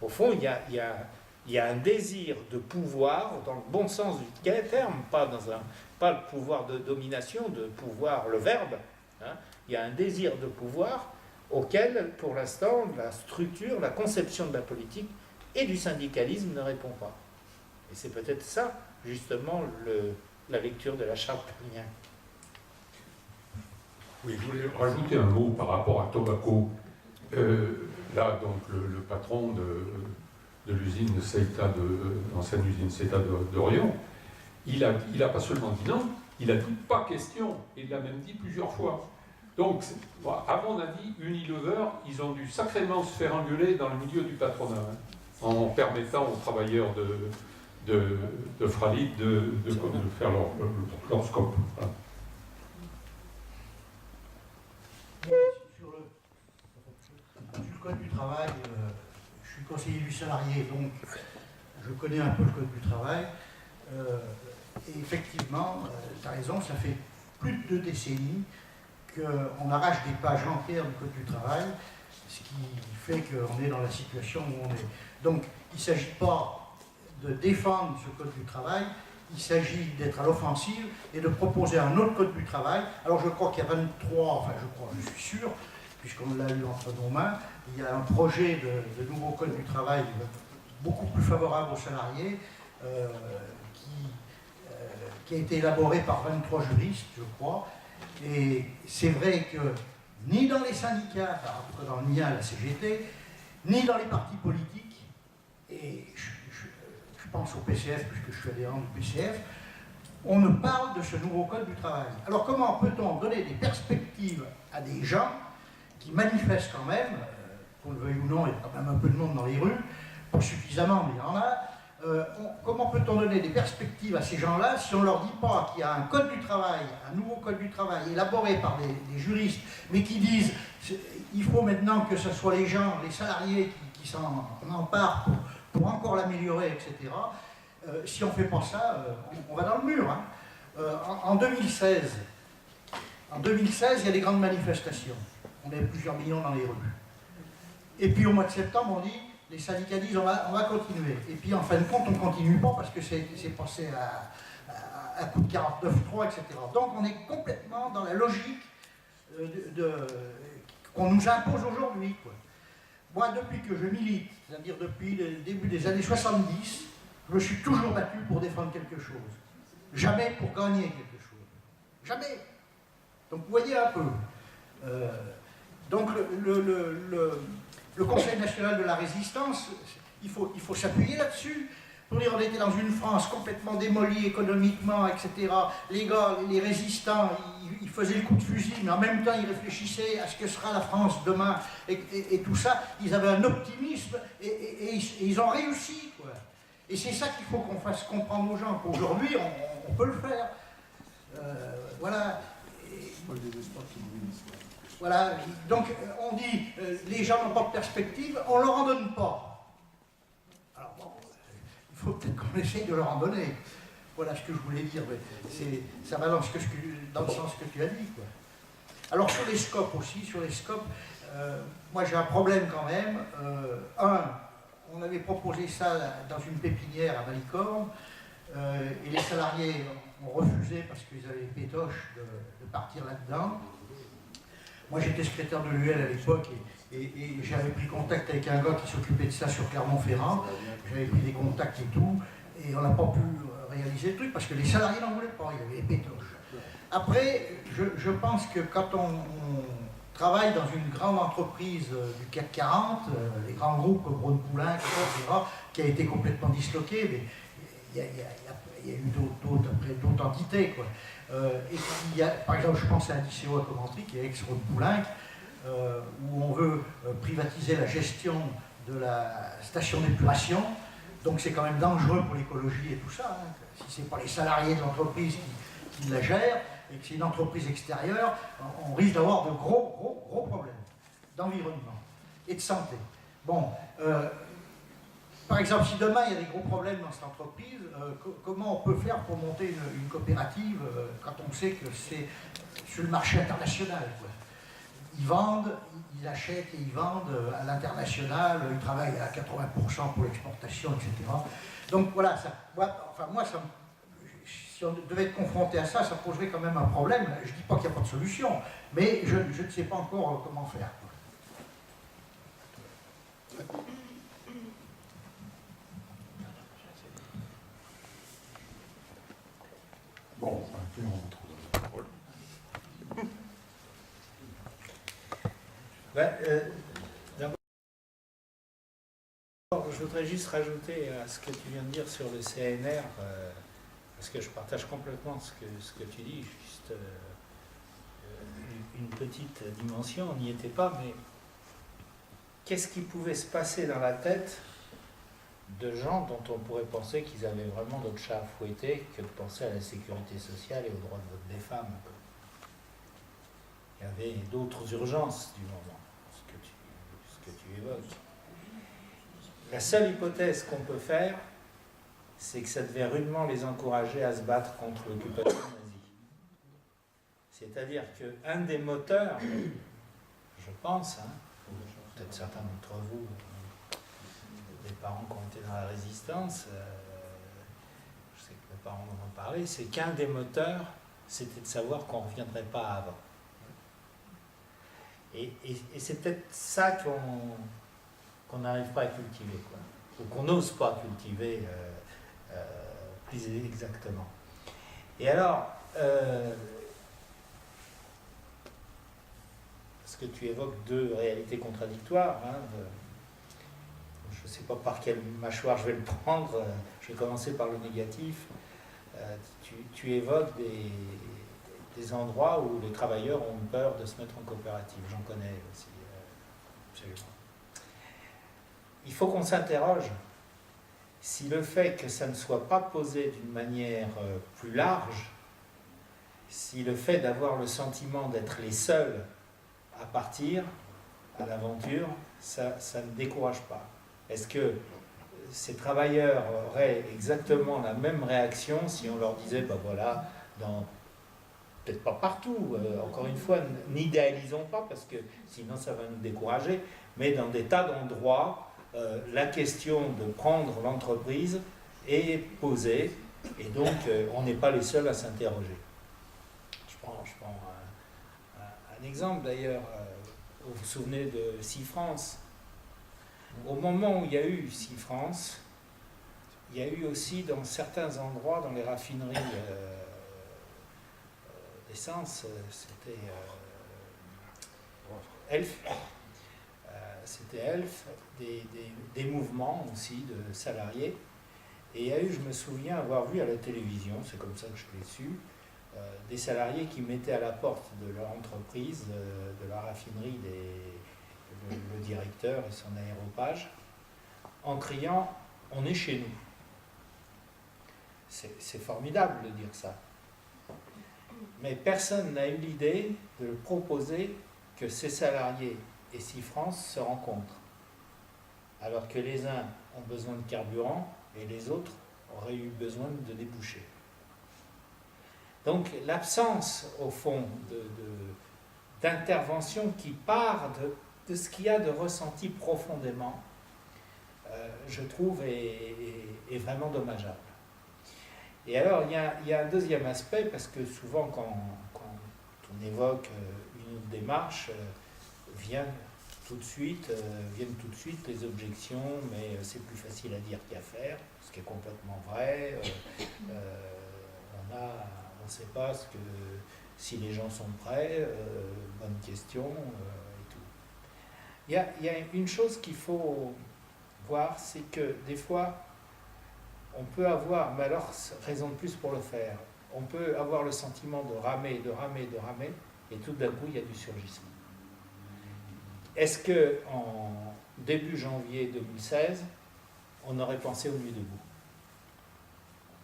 Au fond, il y a un désir de pouvoir, dans le bon sens du terme, pas le pouvoir de domination, de pouvoir, le verbe, hein. Il y a un désir de pouvoir auquel, pour l'instant, la structure, la conception de la politique et du syndicalisme ne répond pas. Et c'est peut-être ça, justement, la lecture de la charte Perrien. Oui, je voulais rajouter un mot par rapport à Tobacco. Là, donc, le patron de l'usine Seita, l'ancienne usine Seita d'Orion, il a pas seulement dit non, il a dit pas question, et il l'a même dit plusieurs fois. Donc, à mon avis, Unilever, ils ont dû sacrément se faire engueuler dans le milieu du patronat, hein, en permettant aux travailleurs de Fralit de faire leur scope. Voilà. Sur le code du travail, je suis conseiller du salarié, donc je connais un peu le code du travail. Et effectivement, tu as raison, ça fait plus de 2 décennies qu'on arrache des pages entières du code du travail, ce qui fait qu'on est dans la situation où on est. Donc, il ne s'agit pas de défendre ce code du travail, il s'agit d'être à l'offensive et de proposer un autre code du travail. Alors, je crois qu'il y a 23, enfin je suis sûr, puisqu'on l'a eu entre nos mains, il y a un projet de nouveau code du travail beaucoup plus favorable aux salariés, qui a été élaboré par 23 juristes, je crois. Et c'est vrai que ni dans les syndicats, en tout cas dans le mien, la CGT, ni dans les partis politiques, et je pense au PCF, puisque je suis adhérent du PCF, on ne parle de ce nouveau code du travail. Alors comment peut-on donner des perspectives à des gens qui manifestent quand même, qu'on le veuille ou non, il y a quand même un peu de monde dans les rues, pas suffisamment, mais il y en a. Comment peut-on donner des perspectives à ces gens-là si on ne leur dit pas qu'il y a un code du travail, un nouveau code du travail élaboré par des juristes, mais qui disent il faut maintenant que ce soit les gens, les salariés qui s'en emparent pour encore l'améliorer, etc. Si on ne fait pas ça, on va dans le mur. Hein. En 2016, il y a des grandes manifestations. On est plusieurs millions dans les rues. Et puis au mois de septembre, on dit les syndicats disent on va continuer. Et puis en fin de compte, on ne continue pas parce que c'est passé à coup de 49.3, etc. Donc on est complètement dans la logique qu'on nous impose aujourd'hui. Moi, depuis que je milite, c'est-à-dire depuis le début des années 70, je me suis toujours battu pour défendre quelque chose. Jamais pour gagner quelque chose. Jamais. Donc vous voyez un peu. Donc le Conseil national de la résistance, il faut s'appuyer là-dessus. Pour dire, on était dans une France complètement démolie économiquement, etc. Les gars, les résistants, ils faisaient le coup de fusil, mais en même temps, ils réfléchissaient à ce que sera la France demain, et tout ça. Ils avaient un optimisme, et ils ont réussi, quoi. Et c'est ça qu'il faut qu'on fasse comprendre aux gens, qu'aujourd'hui, on peut le faire. Voilà. Voilà. Donc, on dit, les gens n'ont pas de perspective, on ne leur en donne pas. Alors bon, il faut peut-être qu'on essaye de leur en donner. Voilà ce que je voulais dire. Ça va dans le sens que tu as dit, quoi. Alors, sur les scopes aussi, moi j'ai un problème quand même. On avait proposé ça dans une pépinière à Malicorne, et les salariés ont refusé parce qu'ils avaient les pétoches de partir là-dedans. Moi j'étais secrétaire de l'UL à l'époque et j'avais pris contact avec un gars qui s'occupait de ça sur Clermont-Ferrand. J'avais pris des contacts et tout, et on n'a pas pu réaliser le truc parce que les salariés n'en voulaient pas, il y avait les pétoches. Après, je pense que quand on travaille dans une grande entreprise du CAC 40, les grands groupes comme Rhône-Poulenc, etc., qui a été complètement disloqué, mais il y a eu d'autres entités, quoi. Et il y a, par exemple, je pense à Adiceo à Coventry, qui est ex-Rhône-Poulenc, où on veut privatiser la gestion de la station d'épuration. Donc c'est quand même dangereux pour l'écologie et tout ça, hein. Si ce n'est pas les salariés de l'entreprise qui la gèrent, et que c'est une entreprise extérieure, on risque d'avoir de gros problèmes d'environnement et de santé. Bon, par exemple, si demain il y a des gros problèmes dans cette entreprise, comment on peut faire pour monter une coopérative quand on sait que c'est sur le marché international, quoi. Ils vendent, ils achètent et ils vendent à l'international, ils travaillent à 80% pour l'exportation, etc. Donc voilà, si on devait être confronté à ça, ça poserait quand même un problème. Je ne dis pas qu'il n'y a pas de solution, mais je ne sais pas encore comment faire. Bon, on trouve la parole. D'abord, je voudrais juste rajouter à ce que tu viens de dire sur le CNR, parce que je partage complètement ce que tu dis, juste une petite dimension, on n'y était pas, mais qu'est-ce qui pouvait se passer dans la tête de gens dont on pourrait penser qu'ils avaient vraiment d'autres chats à fouetter que de penser à la sécurité sociale et au droit de vote des femmes, quoi. Il y avait d'autres urgences du moment, ce que tu évoques. La seule hypothèse qu'on peut faire, c'est que ça devait rudement les encourager à se battre contre l'occupation nazie. C'est-à-dire qu'un des moteurs, je pense, hein, peut-être certains d'entre vous, des parents qui ont été dans la résistance, je sais que mes parents m'en ont parlé, c'est qu'un des moteurs, c'était de savoir qu'on ne reviendrait pas avant. Et c'est peut-être ça qu'on n'arrive pas à cultiver, quoi, ou qu'on n'ose pas cultiver plus exactement. Et alors, parce que tu évoques deux réalités contradictoires, hein, je ne sais pas par quelle mâchoire je vais le prendre, je vais commencer par le négatif. Tu évoques des endroits où les travailleurs ont peur de se mettre en coopérative. J'en connais aussi, absolument. Il faut qu'on s'interroge si le fait que ça ne soit pas posé d'une manière plus large, si le fait d'avoir le sentiment d'être les seuls à partir à l'aventure, ça ne décourage pas. Est-ce que ces travailleurs auraient exactement la même réaction si on leur disait, ben voilà, peut-être pas partout, encore une fois, n'idéalisons pas, parce que sinon ça va nous décourager, mais dans des tas d'endroits, la question de prendre l'entreprise est posée, et donc on n'est pas les seuls à s'interroger. Je prends un exemple d'ailleurs, vous vous souvenez de SeaFrance. Au moment où il y a eu SeaFrance, il y a eu aussi dans certains endroits, dans les raffineries d'essence, c'était Elf, des mouvements aussi de salariés Et il y a eu, je me souviens avoir vu à la télévision, c'est comme ça que je l'ai su, des salariés qui mettaient à la porte de leur entreprise, de la raffinerie, le directeur et son aéropage, en criant « On est chez nous ». C'est formidable de dire ça. Mais personne n'a eu l'idée de proposer que ces salariés et Sifrance se rencontrent, alors que les uns ont besoin de carburant et les autres auraient eu besoin de débouchés. Donc l'absence, au fond, d'intervention qui part de ce qu'il y a de ressenti profondément, je trouve, est vraiment dommageable. Et alors, il y a un deuxième aspect, parce que souvent, quand on évoque une autre démarche, viennent tout de suite les objections, mais c'est plus facile à dire qu'à faire, ce qui est complètement vrai. On ne sait pas si les gens sont prêts, bonne question, et tout. Il y a une chose qu'il faut voir, c'est que des fois, on peut avoir, mais alors raison de plus pour le faire, on peut avoir le sentiment de ramer, et tout d'un coup il y a du surgissement. Est-ce qu'en début janvier 2016, on aurait pensé aux Nuits debout?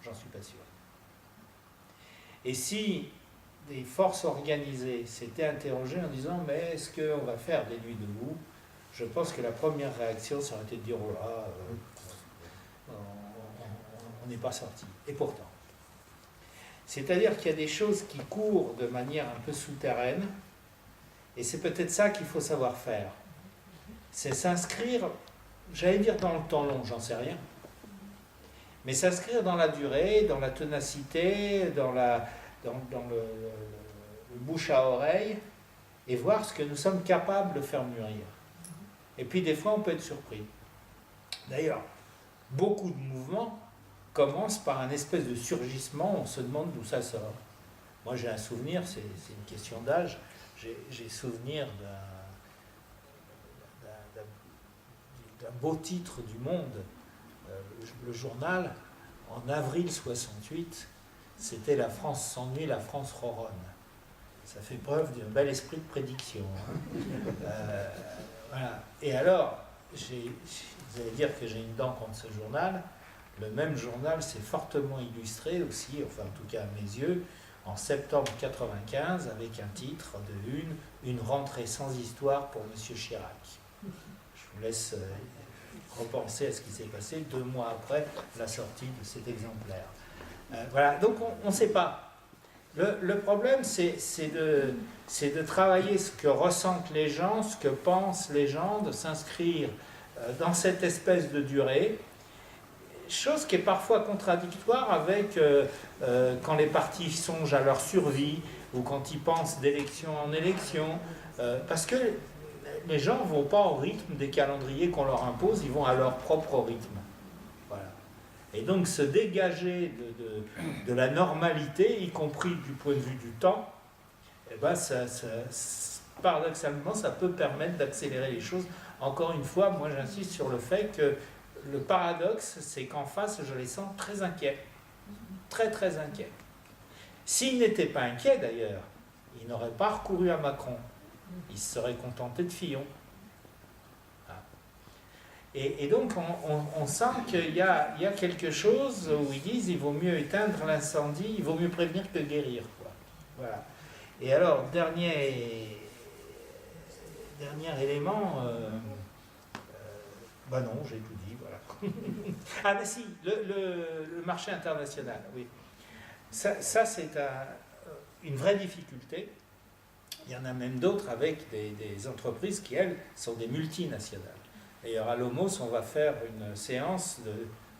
J'en suis pas sûr. Et si des forces organisées s'étaient interrogées en disant « mais est-ce qu'on va faire des Nuits debout ?» Je pense que la première réaction, ça aurait été de dire « oh là, on n'est pas sorti ». Et pourtant. C'est-à-dire qu'il y a des choses qui courent de manière un peu souterraine, et c'est peut-être ça qu'il faut savoir faire. C'est s'inscrire, j'allais dire dans le temps long, j'en sais rien, mais s'inscrire dans la durée, dans la ténacité, dans le bouche à oreille, et voir ce que nous sommes capables de faire mûrir. Et puis des fois, on peut être surpris. D'ailleurs, beaucoup de mouvements commencent par un espèce de surgissement, on se demande d'où ça sort. Moi, j'ai un souvenir, c'est une question d'âge, j'ai souvenir d'un beau titre du Monde, le journal, en avril 68, c'était « La France s'ennuie, la France ronronne ». Ça fait preuve d'un bel esprit de prédiction. Voilà. Et alors, vous allez dire que j'ai une dent contre ce journal, le même journal s'est fortement illustré aussi, enfin en tout cas à mes yeux, en septembre 1995, avec un titre de une rentrée sans histoire pour M. Chirac. Je vous laisse repenser à ce qui s'est passé 2 mois après la sortie de cet exemplaire. Voilà, donc on ne sait pas. Le problème, c'est de travailler ce que ressentent les gens, ce que pensent les gens, de s'inscrire dans cette espèce de durée, chose qui est parfois contradictoire avec quand les partis songent à leur survie ou quand ils pensent d'élection en élection, parce que les gens ne vont pas au rythme des calendriers qu'on leur impose, ils vont à leur propre rythme. Voilà. Et donc se dégager de la normalité, y compris du point de vue du temps, eh ben paradoxalement, ça peut permettre d'accélérer les choses. Encore une fois, moi j'insiste sur le fait que le paradoxe, c'est qu'en face, je les sens très inquiets. Très, très inquiets. S'ils n'étaient pas inquiets, d'ailleurs, ils n'auraient pas recouru à Macron. Ils se seraient contentés de Fillon. Et donc, on sent qu'il y a quelque chose où ils disent il vaut mieux éteindre l'incendie, il vaut mieux prévenir que guérir, quoi. Voilà. Et alors, dernier élément... non, j'ai tout dit, voilà. Ah ben si, le marché international, oui. Ça c'est une vraie difficulté. Il y en a même d'autres avec des entreprises qui, elles, sont des multinationales. D'ailleurs, à l'Homos, on va faire une séance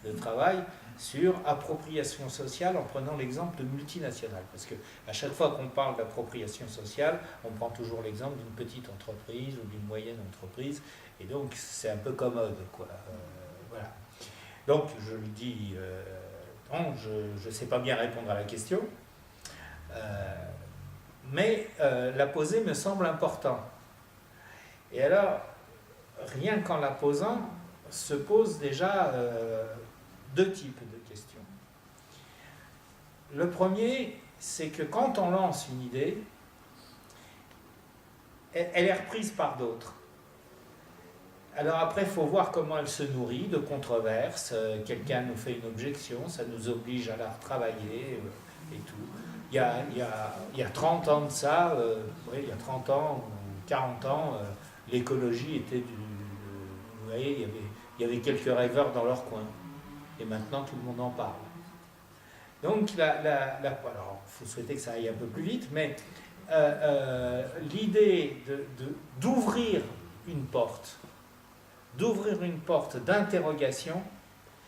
de travail sur appropriation sociale en prenant l'exemple de multinationales. Parce qu'à chaque fois qu'on parle d'appropriation sociale, on prend toujours l'exemple d'une petite entreprise ou d'une moyenne entreprise. Et donc, c'est un peu commode, quoi. Voilà. Donc, je le dis, non, je ne sais pas bien répondre à la question, mais la poser me semble important. Et alors, rien qu'en la posant, se pose déjà deux types de questions. Le premier, c'est que quand on lance une idée, elle est reprise par d'autres. Alors après, il faut voir comment elle se nourrit de controverses. Quelqu'un nous fait une objection, ça nous oblige à la retravailler et tout. Il y a 30 ans de ça, oui, il y a 30 ans ou 40 ans, l'écologie était vous voyez, il y avait quelques rêveurs dans leur coin. Et maintenant, tout le monde en parle. Donc, alors, il faut souhaiter que ça aille un peu plus vite, mais l'idée d'ouvrir une porte d'interrogation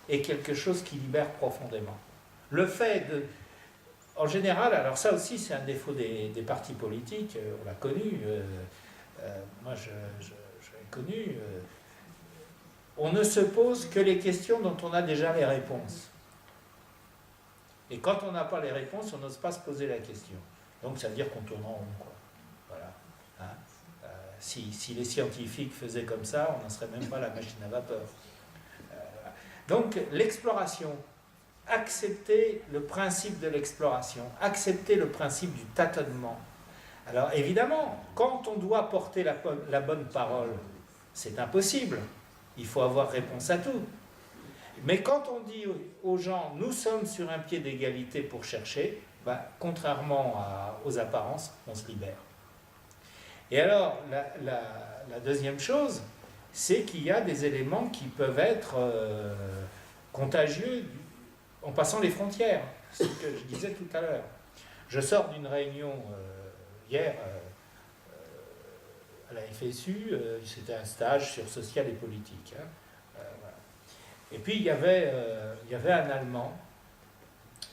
est quelque chose qui libère profondément. Le fait de... En général, alors ça aussi c'est un défaut des partis politiques, on l'a connu, moi je l'ai connu, on ne se pose que les questions dont on a déjà les réponses. Et quand on n'a pas les réponses, on n'ose pas se poser la question. Donc ça veut dire qu'on tourne en rond, quoi. Voilà. Hein, si les scientifiques faisaient comme ça, on n'en serait même pas la machine à vapeur. Donc l'exploration, accepter le principe de l'exploration, accepter le principe du tâtonnement. Alors évidemment, quand on doit porter la bonne parole, c'est impossible. Il faut avoir réponse à tout. Mais quand on dit aux gens, nous sommes sur un pied d'égalité pour chercher, contrairement aux apparences, on se libère. Et alors, la deuxième chose, c'est qu'il y a des éléments qui peuvent être contagieux en passant les frontières. C'est ce que je disais tout à l'heure. Je sors d'une réunion hier à la FSU, c'était un stage sur social et politique. Hein, voilà. Et puis il y avait un Allemand,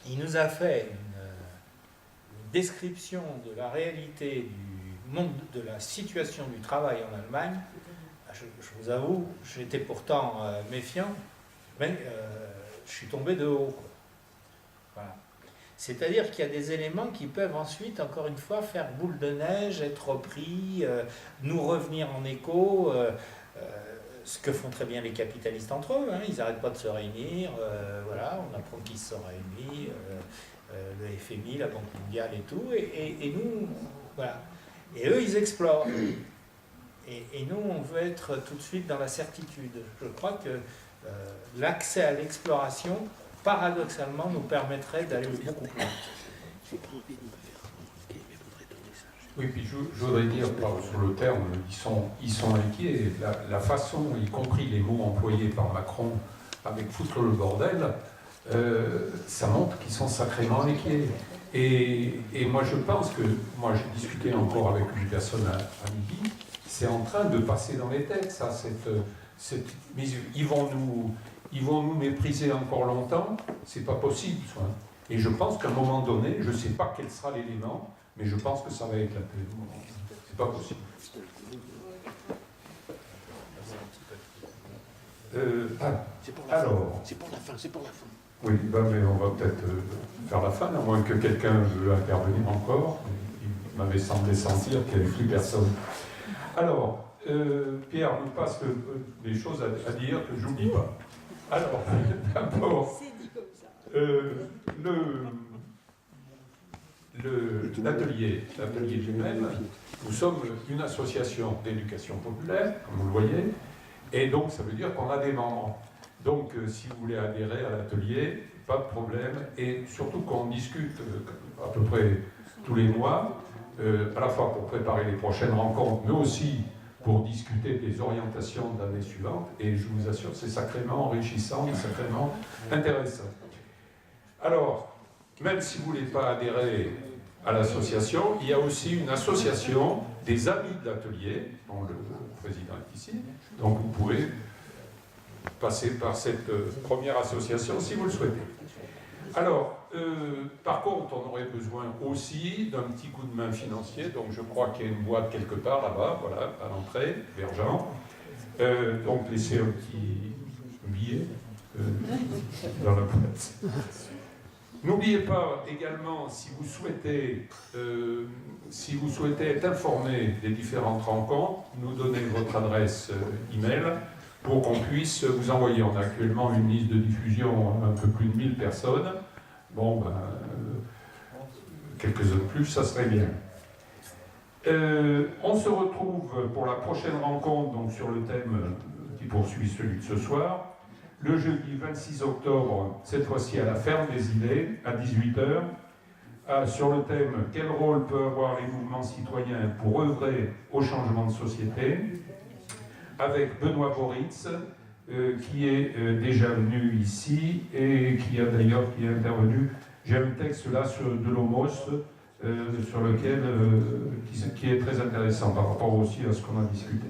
il nous a fait une description de la réalité du monde, de la situation du travail en Allemagne. Je vous avoue, j'étais pourtant méfiant, mais je suis tombé de haut, quoi. Voilà. C'est-à-dire qu'il y a des éléments qui peuvent ensuite, encore une fois, faire boule de neige, être repris, nous revenir en écho, ce que font très bien les capitalistes entre eux, hein, ils n'arrêtent pas de se réunir, voilà, on apprend qu'ils se sont réunis, le FMI, la Banque mondiale et tout, et nous, voilà. Et eux, ils explorent. Et nous, on veut être tout de suite dans la certitude. Je crois que l'accès à l'exploration, paradoxalement, nous permettrait d'aller beaucoup plus vite. Oui, puis je voudrais dire, sur le terme, ils sont inquiets. La façon, y compris les mots employés par Macron avec foutre le bordel, ça montre qu'ils sont sacrément inquiets. Et moi, je pense que, moi, j'ai discuté encore avec une personne à midi, c'est en train de passer dans les têtes, ça, mais ils vont nous mépriser encore longtemps, c'est pas possible, ça. Et je pense qu'à un moment donné, je ne sais pas quel sera l'élément, mais je pense que ça va éclater. C'est pas possible. Alors. C'est pour la fin, c'est pour la fin. Oui, mais on va peut-être faire la fin, à moins que quelqu'un veuille intervenir encore. Il m'avait semblé sentir qu'il n'y avait plus personne. Alors, Pierre nous passe des choses à dire que je n'oublie pas. Alors, d'abord, l'atelier lui-même, nous sommes une association d'éducation populaire, comme vous le voyez, et donc ça veut dire qu'on a des membres. Donc, si vous voulez adhérer à l'atelier, pas de problème, et surtout qu'on discute à peu près tous les mois, à la fois pour préparer les prochaines rencontres, mais aussi pour discuter des orientations de l'année suivante, et je vous assure, c'est sacrément enrichissant et sacrément intéressant. Alors, même si vous ne voulez pas adhérer à l'association, il y a aussi une association des amis de l'atelier, dont le président est ici, donc vous pouvez passer par cette première association si vous le souhaitez. Alors, par contre, on aurait besoin aussi d'un petit coup de main financier, donc je crois qu'il y a une boîte quelque part là-bas, voilà, à l'entrée, vers Jean. Donc laissez un petit billet dans la boîte. N'oubliez pas également, si vous souhaitez être informé des différentes rencontres, nous donner votre adresse email pour qu'on puisse vous envoyer. On a actuellement une liste de diffusion, un peu plus de 1000 personnes. Bon, ben, quelques-uns de plus, ça serait bien. On se retrouve pour la prochaine rencontre, donc sur le thème qui poursuit celui de ce soir, le jeudi 26 octobre, cette fois-ci à la Ferme des Îlets, à 18h, sur le thème « Quel rôle peut avoir les mouvements citoyens pour œuvrer au changement de société ?» avec Benoît Boritz, qui est déjà venu ici et qui a d'ailleurs intervenu. J'ai un texte là de Lomos, sur lequel, qui est très intéressant par rapport aussi à ce qu'on a discuté.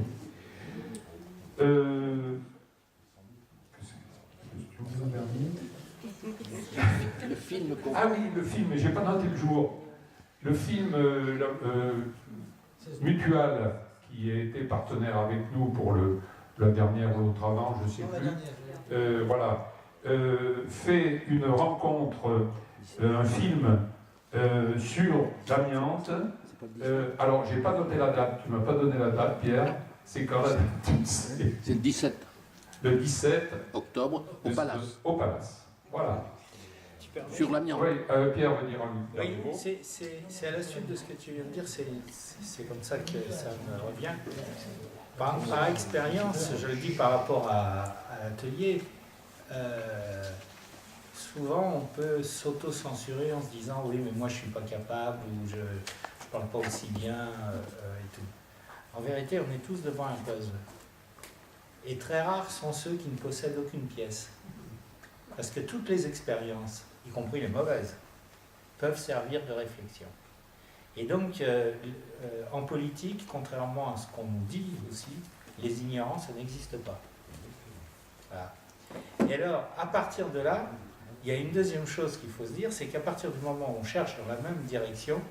Le film. Ah oui, le film, j'ai pas noté le jour. Le film Mutual, qui a été partenaire avec nous pour la dernière ou l'autre avant, je ne sais plus. Voilà. Fait une rencontre, un film sur l'amiante. Alors, j'ai pas noté la date. Tu m'as pas donné la date, Pierre. C'est quand la date? C'est le 17. Le 17 octobre au Palace. Au Palace. Voilà. Sur l'amiante. Oui, Pierre veut dire un Oui, mot. c'est à la suite de ce que tu viens de dire, c'est comme ça que ça me revient. Par expérience, je le dis par rapport à l'atelier, souvent on peut s'auto-censurer en se disant oui mais moi je suis pas capable ou je parle pas aussi bien et tout. En vérité on est tous devant un puzzle. Et très rares sont ceux qui ne possèdent aucune pièce. Parce que toutes les expériences, y compris les mauvaises, peuvent servir de réflexion. Et donc, en politique, contrairement à ce qu'on nous dit aussi, les ignorants, ça n'existe pas. Voilà. Et alors, à partir de là, il y a une deuxième chose qu'il faut se dire, c'est qu'à partir du moment où on cherche dans la même direction,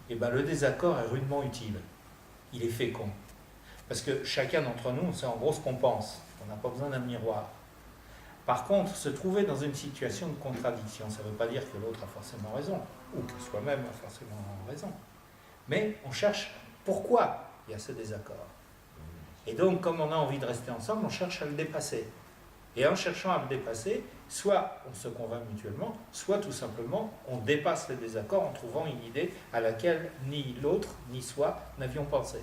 eh ben, le désaccord est rudement utile. Il est fécond. Parce que chacun d'entre nous, on sait en gros ce qu'on pense. On n'a pas besoin d'un miroir. Par contre, se trouver dans une situation de contradiction, ça ne veut pas dire que l'autre a forcément raison, ou que soi-même a forcément raison. Mais on cherche pourquoi il y a ce désaccord. Et donc, comme on a envie de rester ensemble, on cherche à le dépasser. Et en cherchant à le dépasser, soit on se convainc mutuellement, soit tout simplement on dépasse le désaccord en trouvant une idée à laquelle ni l'autre, ni soi n'avions pensé.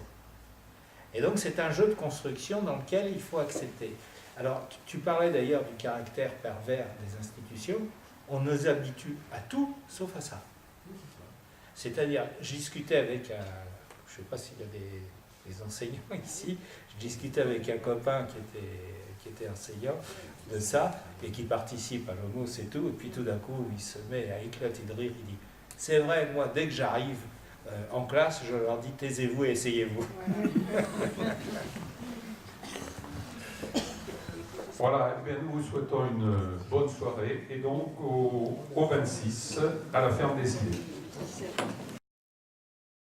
Et donc c'est un jeu de construction dans lequel il faut accepter. Alors tu parlais d'ailleurs du caractère pervers des institutions, on nous habitue à tout sauf à ça. C'est-à-dire, je discutais avec un, je ne sais pas s'il y a des enseignants ici, je discutais avec un copain qui était enseignant de ça, et qui participe à l'homos et tout, et puis tout d'un coup, il se met à éclater de rire, il dit « C'est vrai, moi, dès que j'arrive en classe, je leur dis « Taisez-vous et essayez-vous ». Voilà, eh bien, nous vous souhaitons une bonne soirée, et donc au 26, à la Ferme des Îlets.